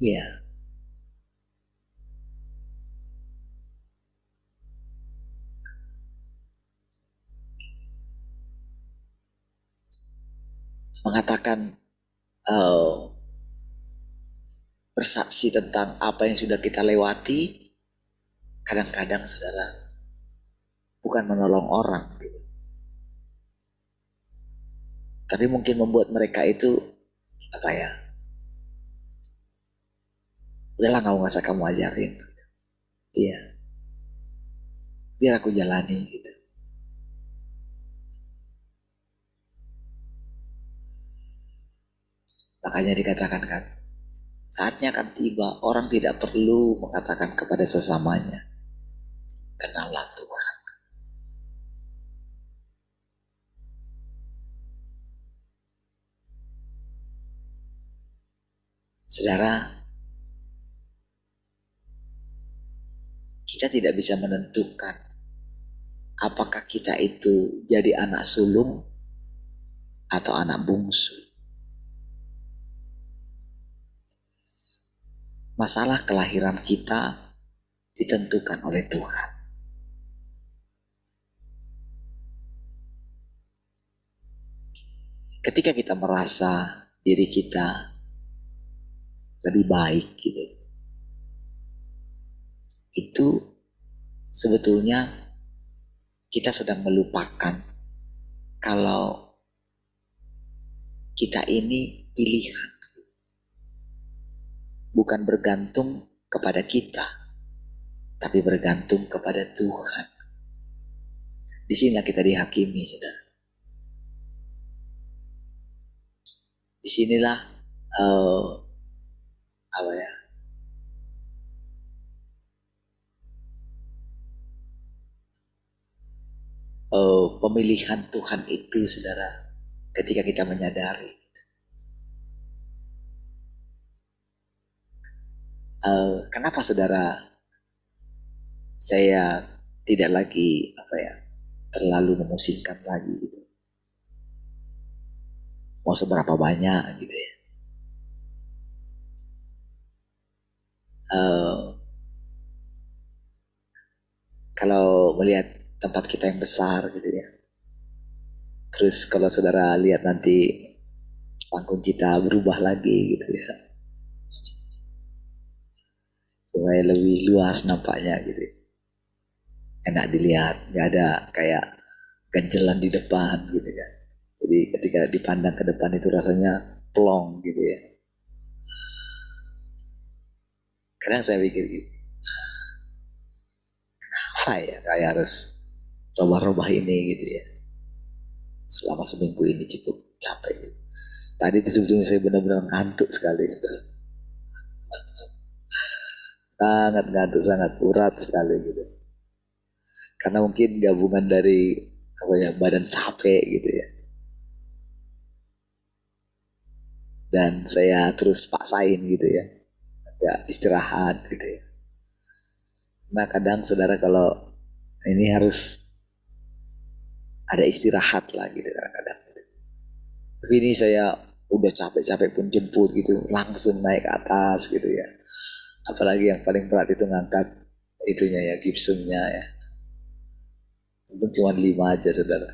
Iya, mengatakan bersaksi tentang apa yang sudah kita lewati, kadang-kadang saudara bukan menolong orang gitu, tapi mungkin membuat mereka itu apa ya, udahlah nggak usah kamu ajarin, iya, biar aku jalani gitu. Makanya dikatakan kan, saatnya akan tiba, orang tidak perlu mengatakan kepada sesamanya, kenallah Tuhan. Saudara, kita tidak bisa menentukan apakah kita itu jadi anak sulung atau anak bungsu. Masalah kelahiran kita ditentukan oleh Tuhan. Ketika kita merasa diri kita lebih baik gitu, itu sebetulnya kita sedang melupakan kalau kita ini pilihan, bukan bergantung kepada kita, tapi bergantung kepada Tuhan. Disinilah kita dihakimi, saudara. Disinilah apa ya? Pemilihan Tuhan itu, saudara, ketika kita menyadari kenapa saudara saya tidak lagi apa ya, terlalu memusingkan lagi gitu, mau seberapa banyak gitu ya, kalau melihat tempat kita yang besar gitu ya, terus kalau saudara lihat nanti panggung kita berubah lagi gitu ya, supaya lebih luas nampaknya gitu. Enak dilihat, nggak ada kayak ganjelan di depan gitu kan. Jadi ketika dipandang ke depan itu rasanya plong gitu ya. Kadang saya pikir gitu, apa ya kayak harus robah-robah ini gitu ya. Selama seminggu ini cukup capek gitu. Tadi itu sebetulnya saya benar-benar ngantuk sekali. Sangat ngantuk, sangat urat sekali gitu. Karena mungkin gabungan dari apa ya, badan capek gitu ya. Dan saya terus paksain gitu ya. Ya istirahat gitu ya. Nah kadang saudara kalau ini harus ada istirahat lah gitu kadang-kadang. Tapi ini saya udah capek-capek pun jemput gitu, langsung naik ke atas gitu ya. Apalagi yang paling berat itu ngangkat itunya ya, gipsumnya ya. Mungkin cuma 5 aja saudara.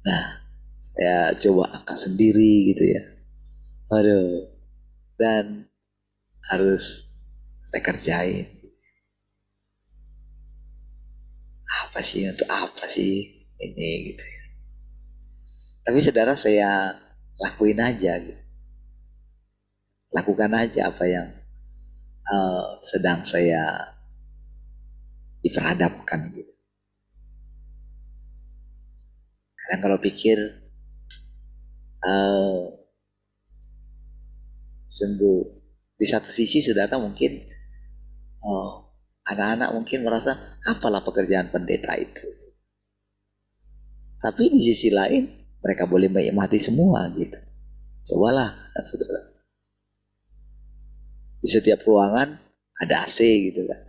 Nah saya coba angkat sendiri gitu ya. Waduh, dan harus saya kerjain. Apa sih, untuk apa sih ini gitu ya. Tapi saudara saya lakuin aja gitu. Lakukan aja apa yang sedang saya diperhadapkan gitu. Kadang kalau pikir uh, sungguh di satu sisi saudara mungkin anak-anak mungkin merasa apalah pekerjaan pendeta itu. Tapi di sisi lain mereka boleh menikmati semua gitu. Cobalah saudara. Di setiap ruangan ada AC gitu kan.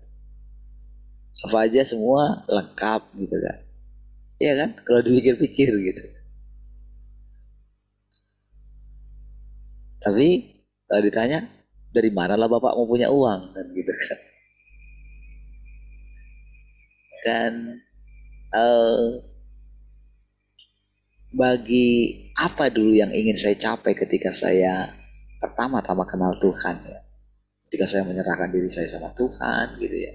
Apa aja semua lengkap gitu kan. Iya kan? Kalau dipikir-pikir gitu. Tapi kalau ditanya dari mana lah bapak mau punya uang kan gitu kan. Dan bagi apa dulu yang ingin saya capai ketika saya pertama-tama kenal Tuhan ya. Ketika saya menyerahkan diri saya sama Tuhan gitu ya.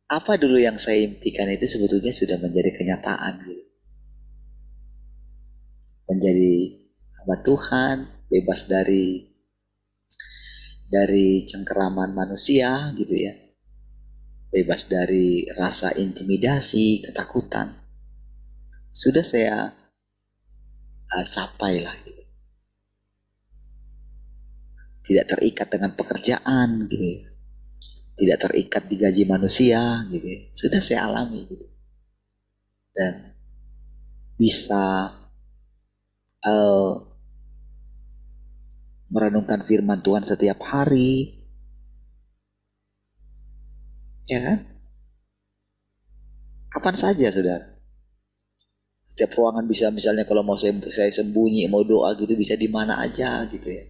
Apa dulu yang saya impikan itu sebetulnya sudah menjadi kenyataan gitu. Menjadi hamba Tuhan, bebas dari cengkeraman manusia gitu ya. Bebas dari rasa intimidasi, ketakutan. Sudah saya capai lah gitu. Tidak terikat dengan pekerjaan gitu ya. Tidak terikat di gaji manusia gitu ya. Sudah saya alami gitu. Dan bisa merenungkan firman Tuhan setiap hari. Ya kan? Kapan saja saudara. Setiap ruangan bisa, misalnya kalau mau saya sembunyi, mau doa gitu bisa di mana aja gitu ya.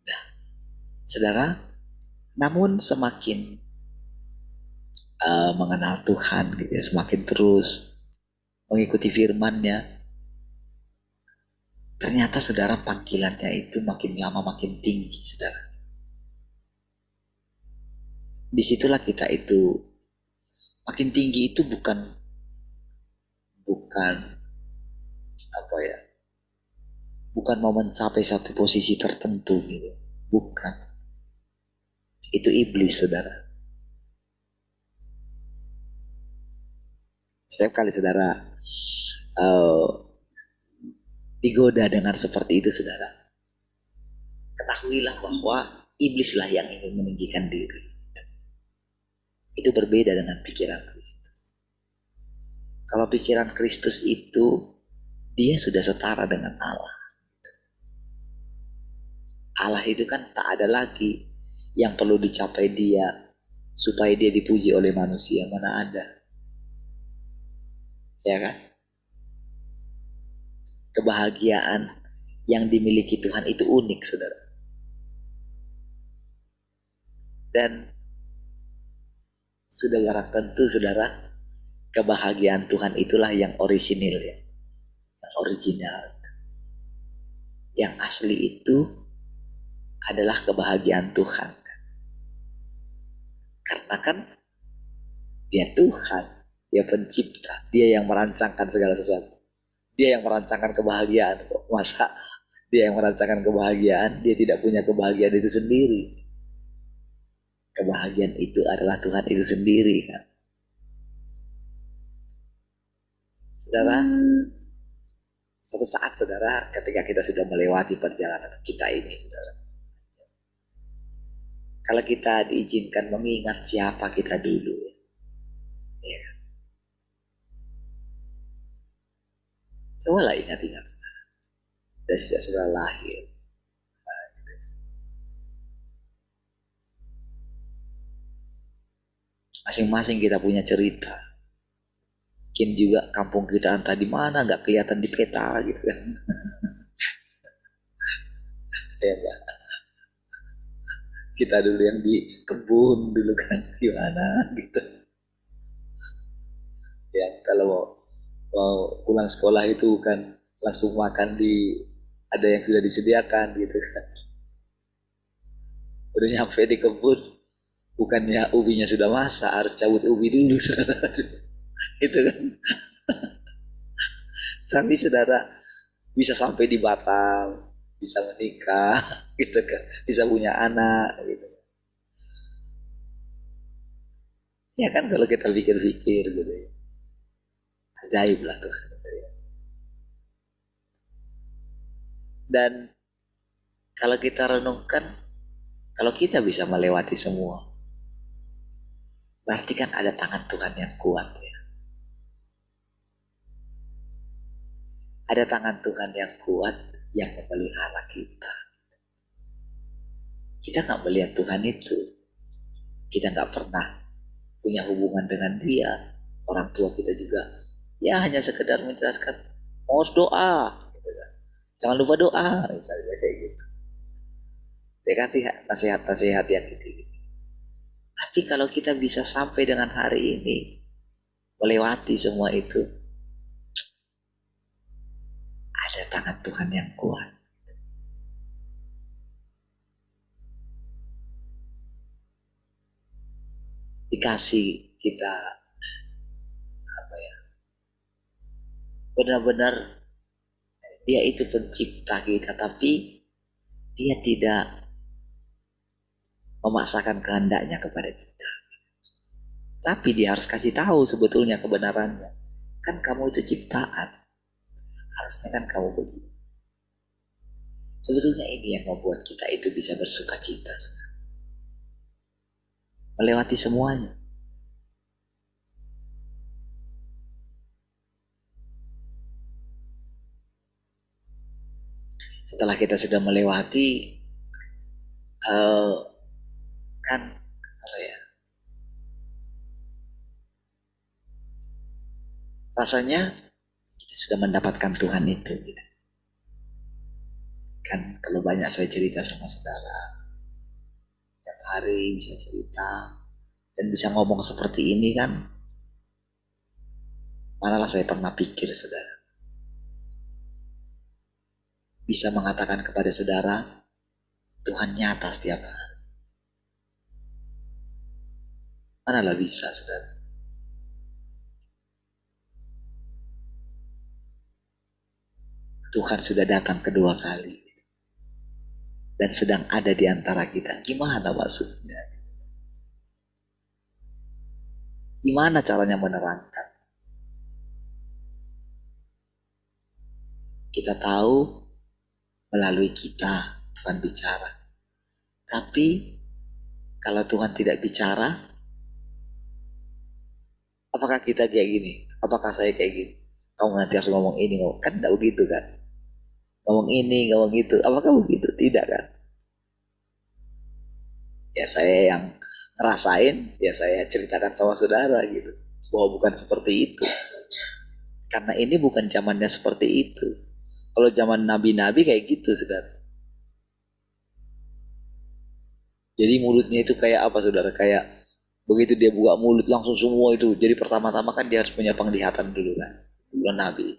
Nah, saudara, namun semakin mengenal Tuhan gitu ya, semakin terus mengikuti firman-Nya, ternyata saudara panggilannya itu makin lama makin tinggi saudara. Disitulah kita itu makin tinggi itu bukan apa ya, bukan mau mencapai satu posisi tertentu gitu, bukan. Itu iblis saudara. Setiap kali saudara digoda dengan seperti itu saudara, ketahuilah bahwa iblislah yang ingin meninggikan diri. Itu berbeda dengan pikiran Kristus. Kalau pikiran Kristus itu dia sudah setara dengan Allah. Allah itu kan tak ada lagi yang perlu dicapai dia supaya dia dipuji oleh manusia, mana ada. Ya kan? Kebahagiaan yang dimiliki Tuhan itu unik saudara. Dan sudah barang tentu saudara, kebahagiaan Tuhan itulah yang orisinil ya. Yang original. Yang asli itu adalah kebahagiaan Tuhan. Karena kan dia Tuhan, dia pencipta, dia yang merancangkan segala sesuatu. Dia yang merancangkan kebahagiaan. Masa dia yang merancangkan kebahagiaan, dia tidak punya kebahagiaan itu sendiri. Kebahagiaan itu adalah Tuhan itu sendiri kan. Saudara, suatu saat saudara, ketika kita sudah melewati perjalanan kita ini, saudara, kalau kita diizinkan mengingat siapa kita dulu, ya, cobalah ingat-ingat saudara, dari sejak saudara lahir. Masing-masing kita punya cerita. Mungkin juga kampung kita entah di mana, nggak kelihatan di peta gitu kan. Ya, enggak. Kita dulu yang di kebun dulu kan gimana gitu. Ya kalau mau pulang sekolah itu kan langsung makan di ada yang sudah disediakan gitu kan. Udah nyampe di kebun, bukannya ubinya sudah masak, harus cabut ubi dulu saudara. Itu kan. Tapi saudara bisa sampai di Batam, bisa menikah, gitu kan, bisa punya anak, gitu. Ya kan kalau kita pikir-pikir gitu ya, ajaib lah Tuhan. Dan kalau kita renungkan, kalau kita bisa melewati semua, berarti kan ada tangan Tuhan yang kuat ya. Ada tangan Tuhan yang kuat yang memelihara kita. Kita nggak melihat Tuhan itu, kita nggak pernah punya hubungan dengan dia. Orang tua kita juga ya hanya sekedar menjelaskan mau doa gitu kan. Jangan lupa doa misalnya kayak gitu. Dia kasih nasihat-nasihat yang gitu. Tapi kalau kita bisa sampai dengan hari ini melewati semua itu, ada tangan Tuhan yang kuat. Dikasih kita apa ya, benar-benar dia itu pencipta kita, tapi dia tidak memaksakan kehendaknya kepada kita. Tapi dia harus kasih tahu sebetulnya kebenarannya. Kan kamu itu ciptaan, harusnya kan kamu begitu. Sebetulnya ini yang membuat kita itu bisa bersuka cita, melewati semuanya. Setelah kita sudah melewati, kan apa ya, rasanya kita sudah mendapatkan Tuhan itu gitu. Kan kalau banyak saya cerita sama saudara, setiap hari bisa cerita dan bisa ngomong seperti ini kan, manalah saya pernah pikir saudara bisa mengatakan kepada saudara Tuhan nyata setiap hari. Manalah bisa saudara. Tuhan sudah datang kedua kali dan sedang ada di antara kita. Gimana maksudnya? Gimana caranya menerangkan? Kita tahu melalui kita Tuhan bicara. Tapi kalau Tuhan tidak bicara, apakah kita kayak gini? Apakah saya kayak gini? Kamu nanti harus ngomong ini, kan tidak begitu kan? Ngomong ini, ngomong itu. Apakah begitu? Tidak kan? Ya saya yang ngerasain, ya saya ceritakan sama saudara gitu. Bahwa bukan seperti itu. Karena ini bukan zamannya seperti itu. Kalau zaman nabi-nabi kayak gitu saudara. Jadi mulutnya itu kayak apa saudara? Kayak begitu dia buka mulut langsung semua itu. Jadi pertama-tama kan dia harus punya penglihatan dulu kan. Bukan nabi.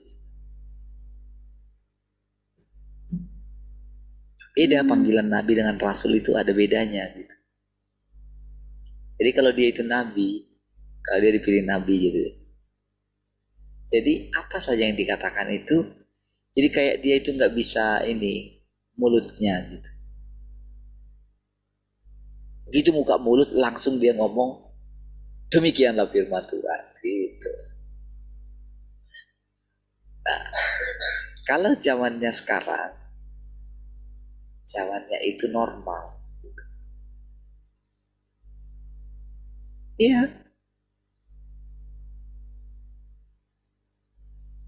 Beda panggilan nabi dengan rasul itu ada bedanya gitu. Jadi kalau dia itu nabi, kalau dia dipilih nabi gitu. Jadi apa saja yang dikatakan itu, jadi kayak dia itu nggak bisa ini mulutnya gitu. Begitu muka mulut langsung dia ngomong demikianlah firman Tuhan gitu. Nah, kalau zamannya sekarang, zamannya itu normal. Iya.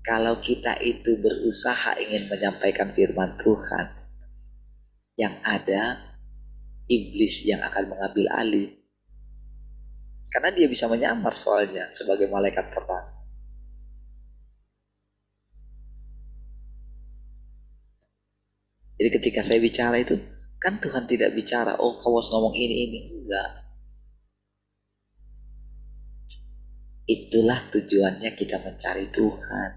Kalau kita itu berusaha ingin menyampaikan firman Tuhan, yang ada iblis yang akan mengambil alih. Karena dia bisa menyamar soalnya sebagai malaikat terang. Jadi ketika saya bicara itu, kan Tuhan tidak bicara, oh kamu harus ngomong ini. Enggak. Itulah tujuannya kita mencari Tuhan.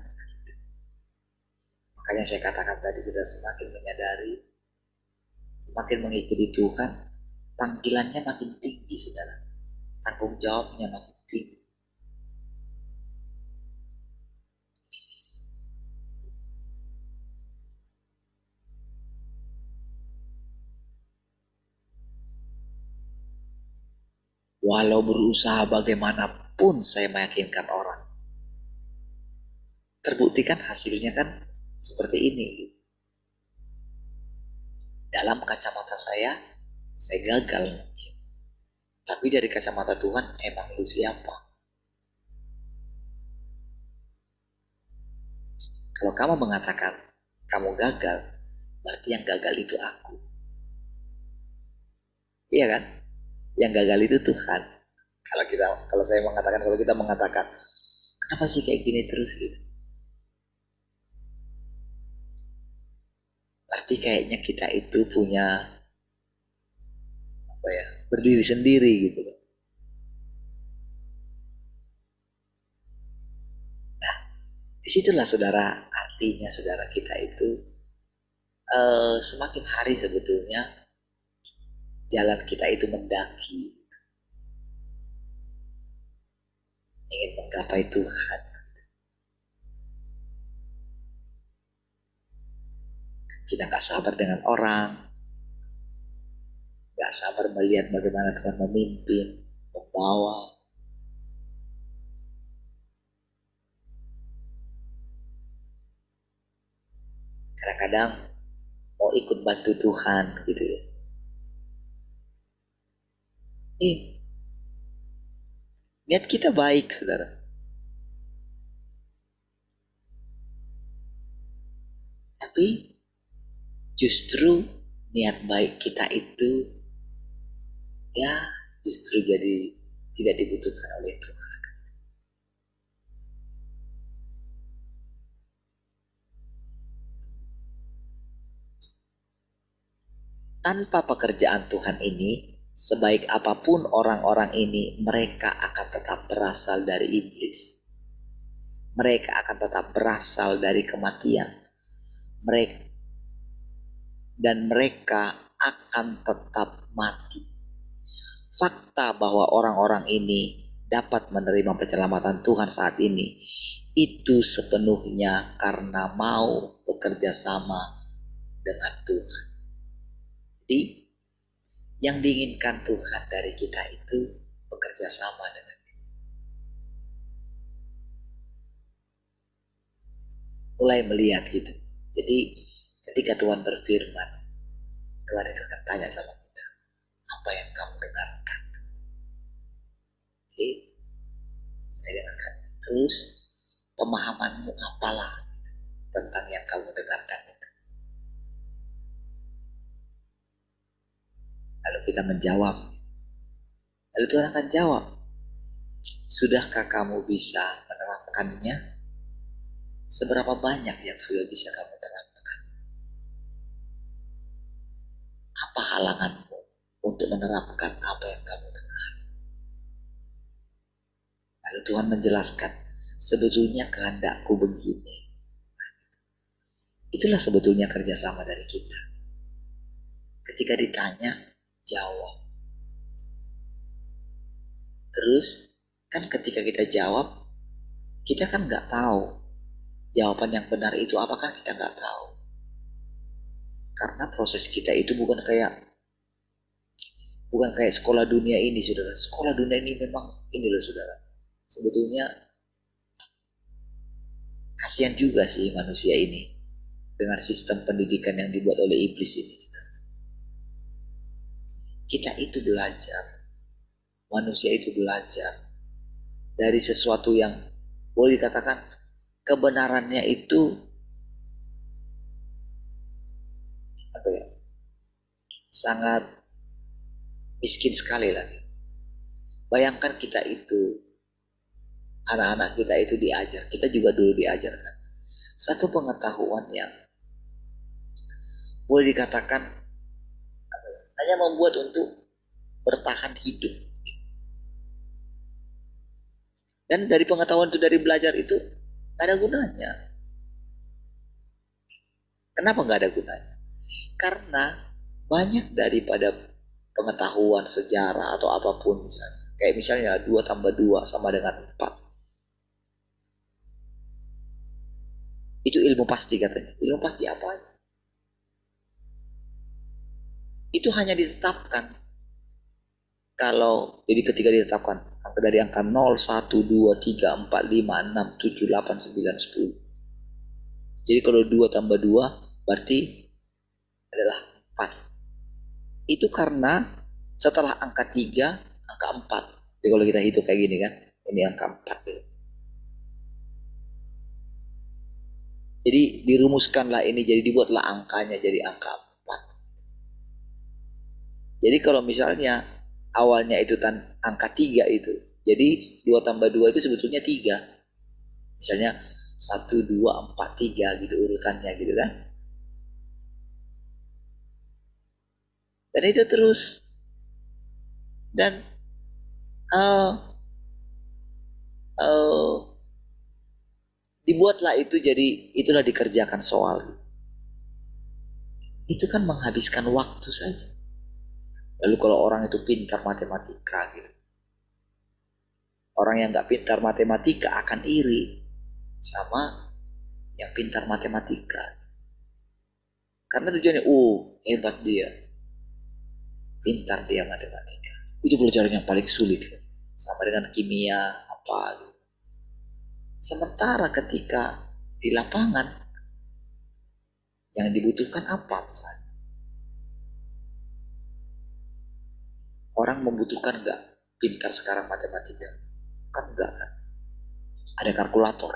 Makanya saya katakan tadi, sudah semakin menyadari, semakin mengikuti Tuhan, panggilannya makin tinggi, saudara. Tanggung jawabnya makin tinggi. Walau berusaha bagaimanapun saya meyakinkan orang, terbuktikan hasilnya kan seperti ini. Dalam kacamata saya gagal mungkin. Tapi dari kacamata Tuhan, emang lu siapa? Kalau kamu mengatakan kamu gagal, berarti yang gagal itu aku. Iya kan? Yang gagal itu Tuhan. Kalau kita mengatakan, kenapa sih kayak gini terus gitu? Berarti kayaknya kita itu punya berdiri sendiri gitu. Nah, disitulah saudara, artinya saudara kita itu semakin hari sebetulnya jalan kita itu mendaki, ingin menggapai Tuhan. Kita gak sabar dengan orang, gak sabar melihat bagaimana Tuhan memimpin, membawa. Kadang-kadang mau ikut bantu Tuhan gitu ya. Niat kita baik, saudara. Tapi justru niat baik kita itu ya justru jadi tidak dibutuhkan oleh Tuhan. Tanpa pekerjaan Tuhan ini, sebaik apapun orang-orang ini, mereka akan tetap berasal dari iblis. Mereka akan tetap berasal dari kematian. Mereka akan tetap mati. Fakta bahwa orang-orang ini dapat menerima penyelamatan Tuhan saat ini, itu sepenuhnya karena mau bekerja sama dengan Tuhan. Jadi yang diinginkan Tuhan dari kita itu bekerja sama dengan Dia. Mulai melihat gitu. Jadi ketika Tuhan berfirman, Tuhan akan tanya sama kita, apa yang kamu dengarkan? Oke, saya dengarkan. Terus pemahamanmu apalah tentang yang kamu dengarkan itu? Lalu kita menjawab. Lalu Tuhan akan jawab, sudahkah kamu bisa menerapkannya? Seberapa banyak yang sudah bisa kamu terapkan? Apa halanganmu untuk menerapkan apa yang kamu dengar? Lalu Tuhan menjelaskan, sebetulnya kehendakku begini. Itulah sebetulnya kerjasama dari kita. Ketika ditanya, jawab. Terus kan ketika kita jawab, kita kan nggak tahu jawaban yang benar itu apakah, kita nggak tahu. Karena proses kita itu bukan kayak sekolah dunia ini, saudara. Sekolah dunia ini memang ini loh, saudara. Sebetulnya kasihan juga sih manusia ini dengan sistem pendidikan yang dibuat oleh iblis ini, saudara. Kita itu belajar, manusia itu belajar dari sesuatu yang boleh dikatakan kebenarannya itu apa ya, sangat miskin sekali lagi. Bayangkan kita itu, anak-anak kita itu diajar, kita juga dulu diajarkan satu pengetahuan yang boleh dikatakan hanya membuat untuk bertahan hidup. Dan dari pengetahuan itu, dari belajar itu, gak ada gunanya. Kenapa gak ada gunanya? Karena banyak daripada pengetahuan sejarah atau apapun misalnya. Kayak misalnya 2 tambah 2 sama dengan 4. Itu ilmu pasti katanya. Ilmu pasti apa? Itu hanya ditetapkan. Kalau jadi ketika ditetapkan dari angka 0, 1, 2, 3, 4, 5, 6, 7, 8, 9, 10. Jadi kalau 2 tambah 2 berarti adalah 4. Itu karena setelah angka 3, angka 4. Jadi kalau kita hitung kayak gini kan, ini angka 4. Jadi dirumuskanlah ini, jadi dibuatlah angkanya jadi angka 4. Jadi kalau misalnya awalnya itu angka 3 itu, jadi 2 tambah 2 itu sebetulnya 3. Misalnya 1, 2, 4, 3 gitu urutannya gitu kan. Dan itu terus. Dan dibuatlah itu, jadi itulah dikerjakan soal. Itu kan menghabiskan waktu saja. Lalu kalau orang itu pintar matematika gitu, orang yang nggak pintar matematika akan iri sama yang pintar matematika. Karena tujuannya, hebat dia, pintar dia matematika. Itu pelajaran yang paling sulit kan? Sama dengan kimia apa gitu. Sementara ketika di lapangan yang dibutuhkan apa misalnya? Orang membutuhkan nggak pintar sekarang matematika? Kan enggak kan? Ada kalkulator.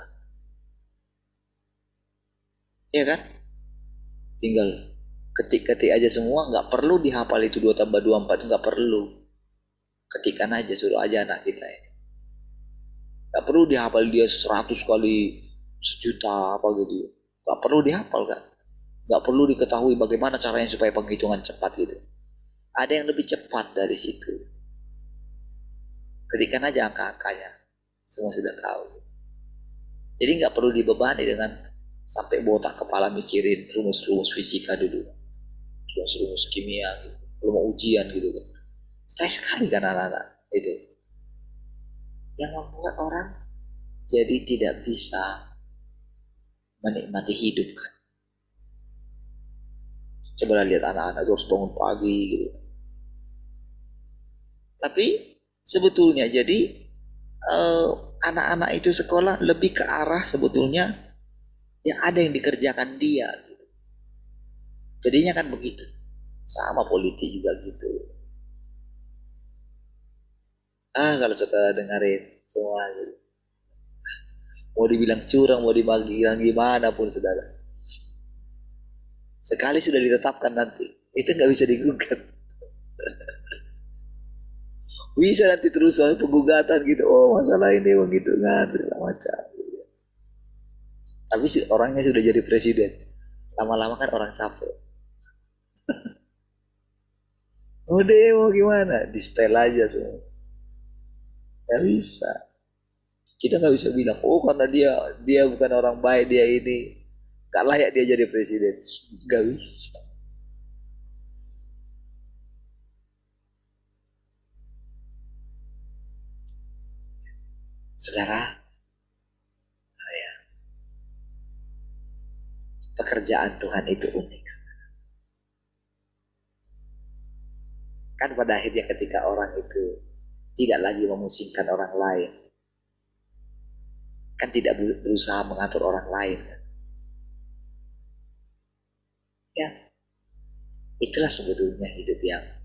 Iya kan? Tinggal ketik-ketik aja semua, nggak perlu dihafal itu 2 tambah 2, 4, nggak perlu. Ketikkan aja, suruh aja anak kita ini. Nggak perlu dihafal dia 100 kali 1.000.000 apa gitu. Nggak perlu dihafal kan? Nggak perlu diketahui bagaimana caranya supaya penghitungan cepat gitu. Ada yang lebih cepat dari situ. Ketikkan aja angka-angkanya, semua sudah tahu. Jadi nggak perlu dibebani dengan sampai botak kepala mikirin rumus-rumus fisika dulu, rumus-rumus kimia gitu, belum mau ujian gitu kan. Stres sekali kan anak-anak itu. Yang membuat orang jadi tidak bisa menikmati hidup kan. Coba lihat anak-anak harus bangun pagi gitu. Tapi sebetulnya jadi anak-anak itu sekolah lebih ke arah sebetulnya yang ada yang dikerjakan dia gitu. Jadinya kan begitu. Sama politik juga gitu. Kalau saudara dengerin semua gitu. Mau dibilang curang, mau dibilang gimana pun saudara, sekali sudah ditetapkan nanti itu nggak bisa digugat. Bisa nanti terus soal penggugatan gitu, masalah ini begitu kan segala macam. Tapi si orangnya sudah jadi presiden, lama-lama kan orang capek. Deh mau gimana, di setel aja semua. Gak bisa. Kita nggak bisa bilang, karena dia bukan orang baik, dia ini gak layak dia jadi presiden. Gak bisa. Saudara, pekerjaan Tuhan itu unik. Kan pada akhirnya ketika orang itu tidak lagi memusingkan orang lain, kan tidak berusaha mengatur orang lain. Ya, itulah sebetulnya hidup yang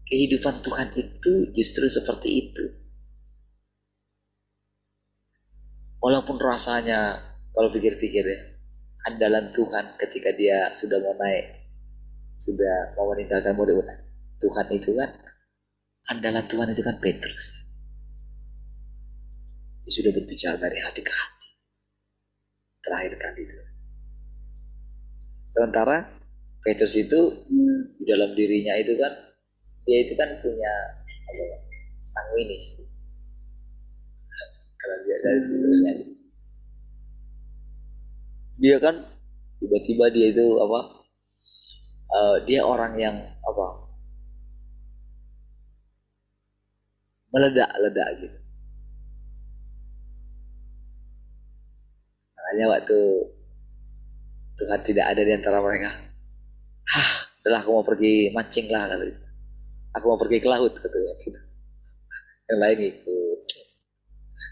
kehidupan Tuhan itu justru seperti itu. Walaupun rasanya kalau pikir-pikir ya, andalan Tuhan ketika dia sudah mau naik, sudah mau meninggalkan Tuhan itu kan, andalan Tuhan itu kan Petrus. Dia sudah berbicara dari hati ke hati. Terakhir kali itu. Sementara Petrus itu di dalam dirinya itu kan, dia itu kan punya sanguinis. Kalau dia dari dirinya, dia kan tiba-tiba dia itu dia orang yang meledak-ledak gitu. Makanya waktu Tuhan tidak ada di antara mereka, udah aku mau pergi mancing lah kali. Aku mau pergi ke laut katanya. Gitu. Yang lain ikut.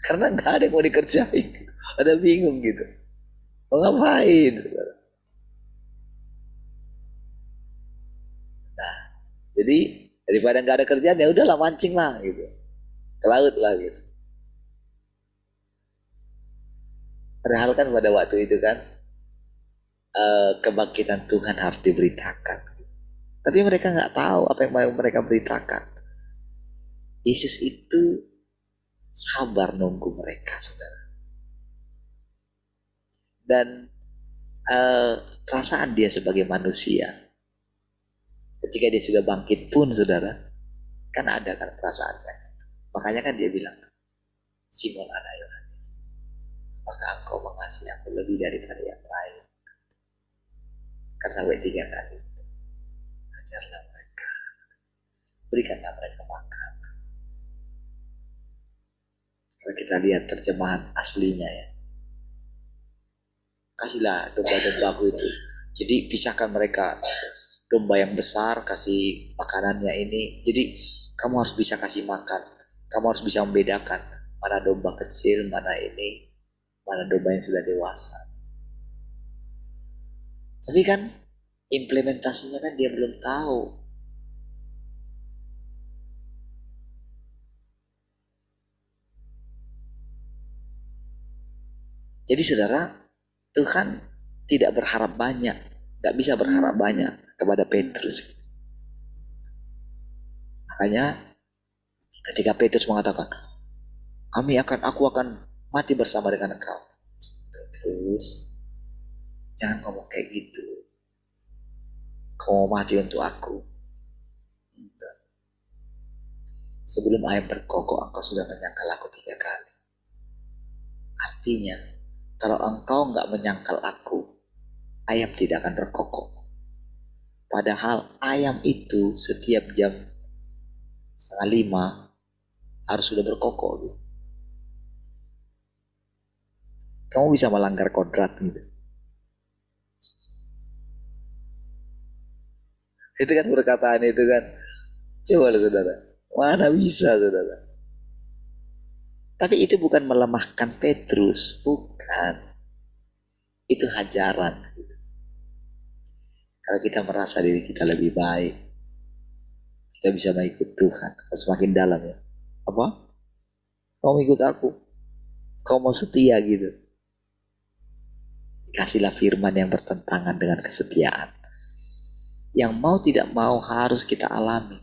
Karena nggak ada yang mau dikerjain. Ada bingung gitu. Mau ngapain? Saudara? Nah, jadi daripada nggak ada kerjaan ya udahlah mancing lah gitu. Ke laut lah gitu. Padahal kan pada waktu itu kan kebangkitan Tuhan harus diberitakan. Tapi mereka nggak tahu apa yang mau mereka beritakan. Yesus itu sabar nunggu mereka, saudara. Dan perasaan dia sebagai manusia, ketika dia sudah bangkit pun, saudara, kan ada kan perasaannya. Makanya kan dia bilang, Simon anak Yohanes, maka engkau mengasihi aku lebih daripada yang lain. Kan sampai 3 kali. Ajarlah mereka, berikanlah mereka makan. Kalau kita lihat terjemahan aslinya ya, kasihlah domba-dombaku itu. Jadi pisahkan mereka, domba yang besar kasih makanannya ini. Jadi kamu harus bisa kasih makan. Kamu harus bisa membedakan mana domba kecil, mana ini, mana domba yang sudah dewasa. Tapi kan implementasinya kan dia belum tahu. Jadi saudara, Tuhan tidak berharap banyak, gak bisa berharap banyak kepada Petrus. Makanya ketika Petrus mengatakan, aku akan mati bersama dengan engkau. Petrus, jangan ngomong kayak gitu. Kau mau mati untuk aku. Sebelum ayam berkokok, engkau sudah menyangkal aku 3 kali. Artinya, kalau engkau nggak menyangkal aku, ayam tidak akan berkokok. Padahal ayam itu setiap jam 4:30 harus sudah berkokok gitu. Kamu bisa melanggar kodrat gitu. Itu kan perkataan itu kan. Coba lah saudara. Mana bisa saudara. Tapi itu bukan melemahkan Petrus. Bukan. Itu hajaran. Kalau kita merasa diri kita lebih baik, kita bisa mengikut Tuhan. Semakin dalam ya. Apa? Kau ikut aku. Kau mau setia gitu. Kasihlah firman yang bertentangan dengan kesetiaan. Yang mau tidak mau harus kita alami.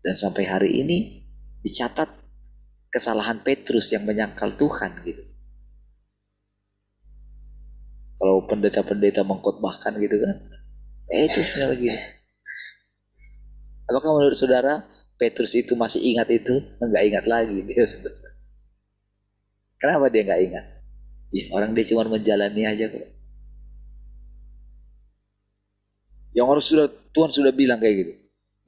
Dan sampai hari ini dicatat kesalahan Petrus yang menyangkal Tuhan gitu. Kalau pendeta-pendeta mengkhotbahkan gitu kan, itu sebenarnya gini. Apakah menurut saudara Petrus itu masih ingat itu? Enggak ingat lagi dia. Kenapa dia enggak ingat? Ya, orang dia cuma menjalani aja kok. Yang harus sudah Tuhan sudah bilang kayak gitu.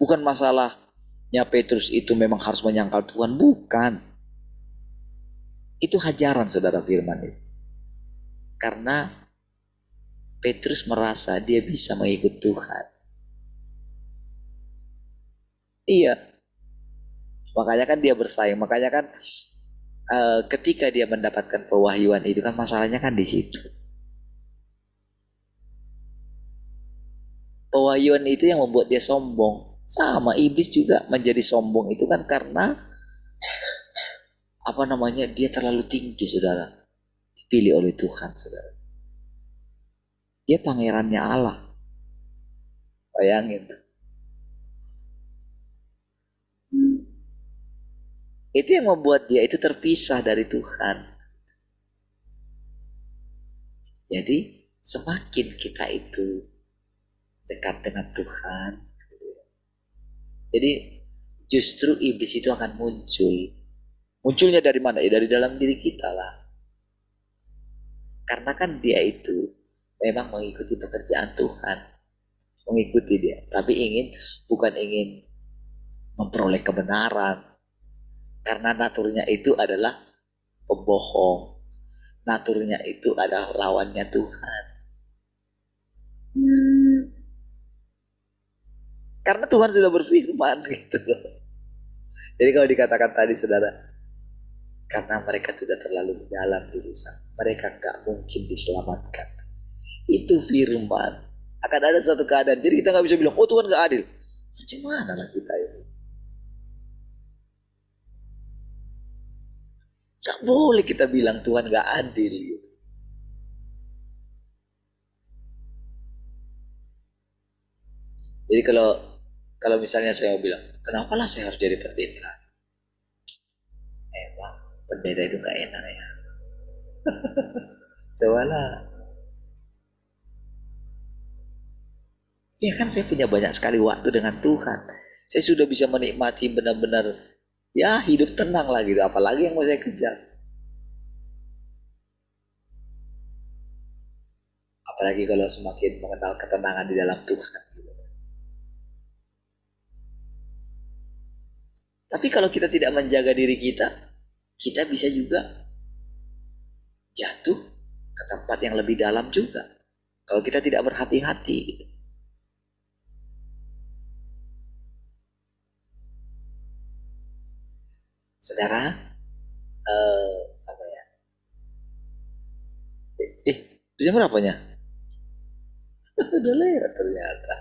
Bukan masalahnya Petrus itu memang harus menyangkal Tuhan, bukan. Itu hajaran saudara firman itu. Karena Petrus merasa dia bisa mengikut Tuhan. Iya. Makanya kan dia bersaing. Makanya kan ketika dia mendapatkan pewahyuan itu kan masalahnya kan di situ. Pewahyuan itu yang membuat dia sombong. Sama iblis juga menjadi sombong itu kan karena dia terlalu tinggi saudara. Dipilih oleh Tuhan saudara. Dia pangerannya Allah. Bayangin. Itu yang membuat dia itu terpisah dari Tuhan. Jadi semakin kita itu dekat dengan Tuhan, jadi justru iblis itu akan muncul. Munculnya dari mana? Ya dari dalam diri kita lah. Karena kan dia itu memang mengikuti pekerjaan Tuhan. Mengikuti dia. Tapi bukan ingin memperoleh kebenaran. Karena naturnya itu adalah pembohong. Naturnya itu adalah lawannya Tuhan. Karena Tuhan sudah berfirman gitu. Jadi kalau dikatakan tadi saudara, karena mereka sudah terlalu dalam di dosa, mereka gak mungkin diselamatkan. Itu firman. Akan ada satu keadaan. Jadi kita gak bisa bilang, oh Tuhan gak adil. Macam mana lah kita ini? Gak boleh kita bilang Tuhan gak adil. Jadi kalau misalnya saya mau bilang, kenapalah saya harus jadi pendeta? Emang pendeta itu gak enak ya. Cobalah. Ya kan saya punya banyak sekali waktu dengan Tuhan. Saya sudah bisa menikmati benar-benar ya hidup tenang lah gitu. Apalagi yang mau saya kejar. Apalagi kalau semakin mengenal ketenangan di dalam Tuhan. Tapi kalau kita tidak menjaga diri kita, kita bisa juga jatuh ke tempat yang lebih dalam juga. Kalau kita tidak berhati-hati gitu. Saudara, apa ya? Udah jam berapanya? Udah lewat ternyata.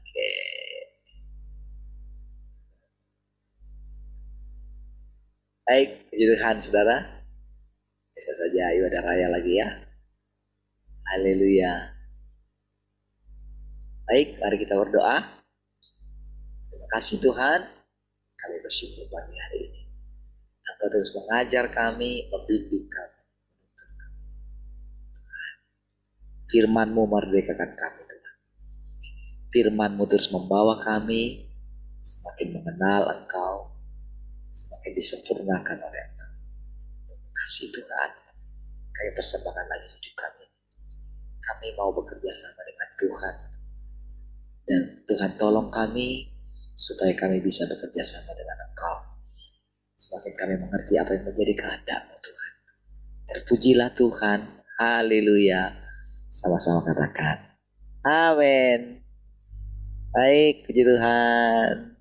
Oke. Baik, puji Tuhan saudara. Bisa saja ibadah raya lagi ya. Haleluya. Baik, mari kita berdoa. Terima kasih Tuhan. Kami bersyukur pagi hari ini. Engkau terus mengajar kami, membimbing kami. Firman-Mu merdekakan kami Tuhan. Firman-Mu terus membawa kami semakin mengenal Engkau, semakin disempurnakan oleh Engkau. Terima kasih Tuhan. Kami persembahkan lagi hidup kami. Kami mau bekerja sama dengan Tuhan. Dan Tuhan tolong kami supaya kami bisa bekerja sama dengan Engkau. Semakin kami mengerti apa yang menjadi kehendak-Mu Tuhan. Terpujilah Tuhan. Haleluya. Sama-sama katakan. Amin. Baik, puji Tuhan.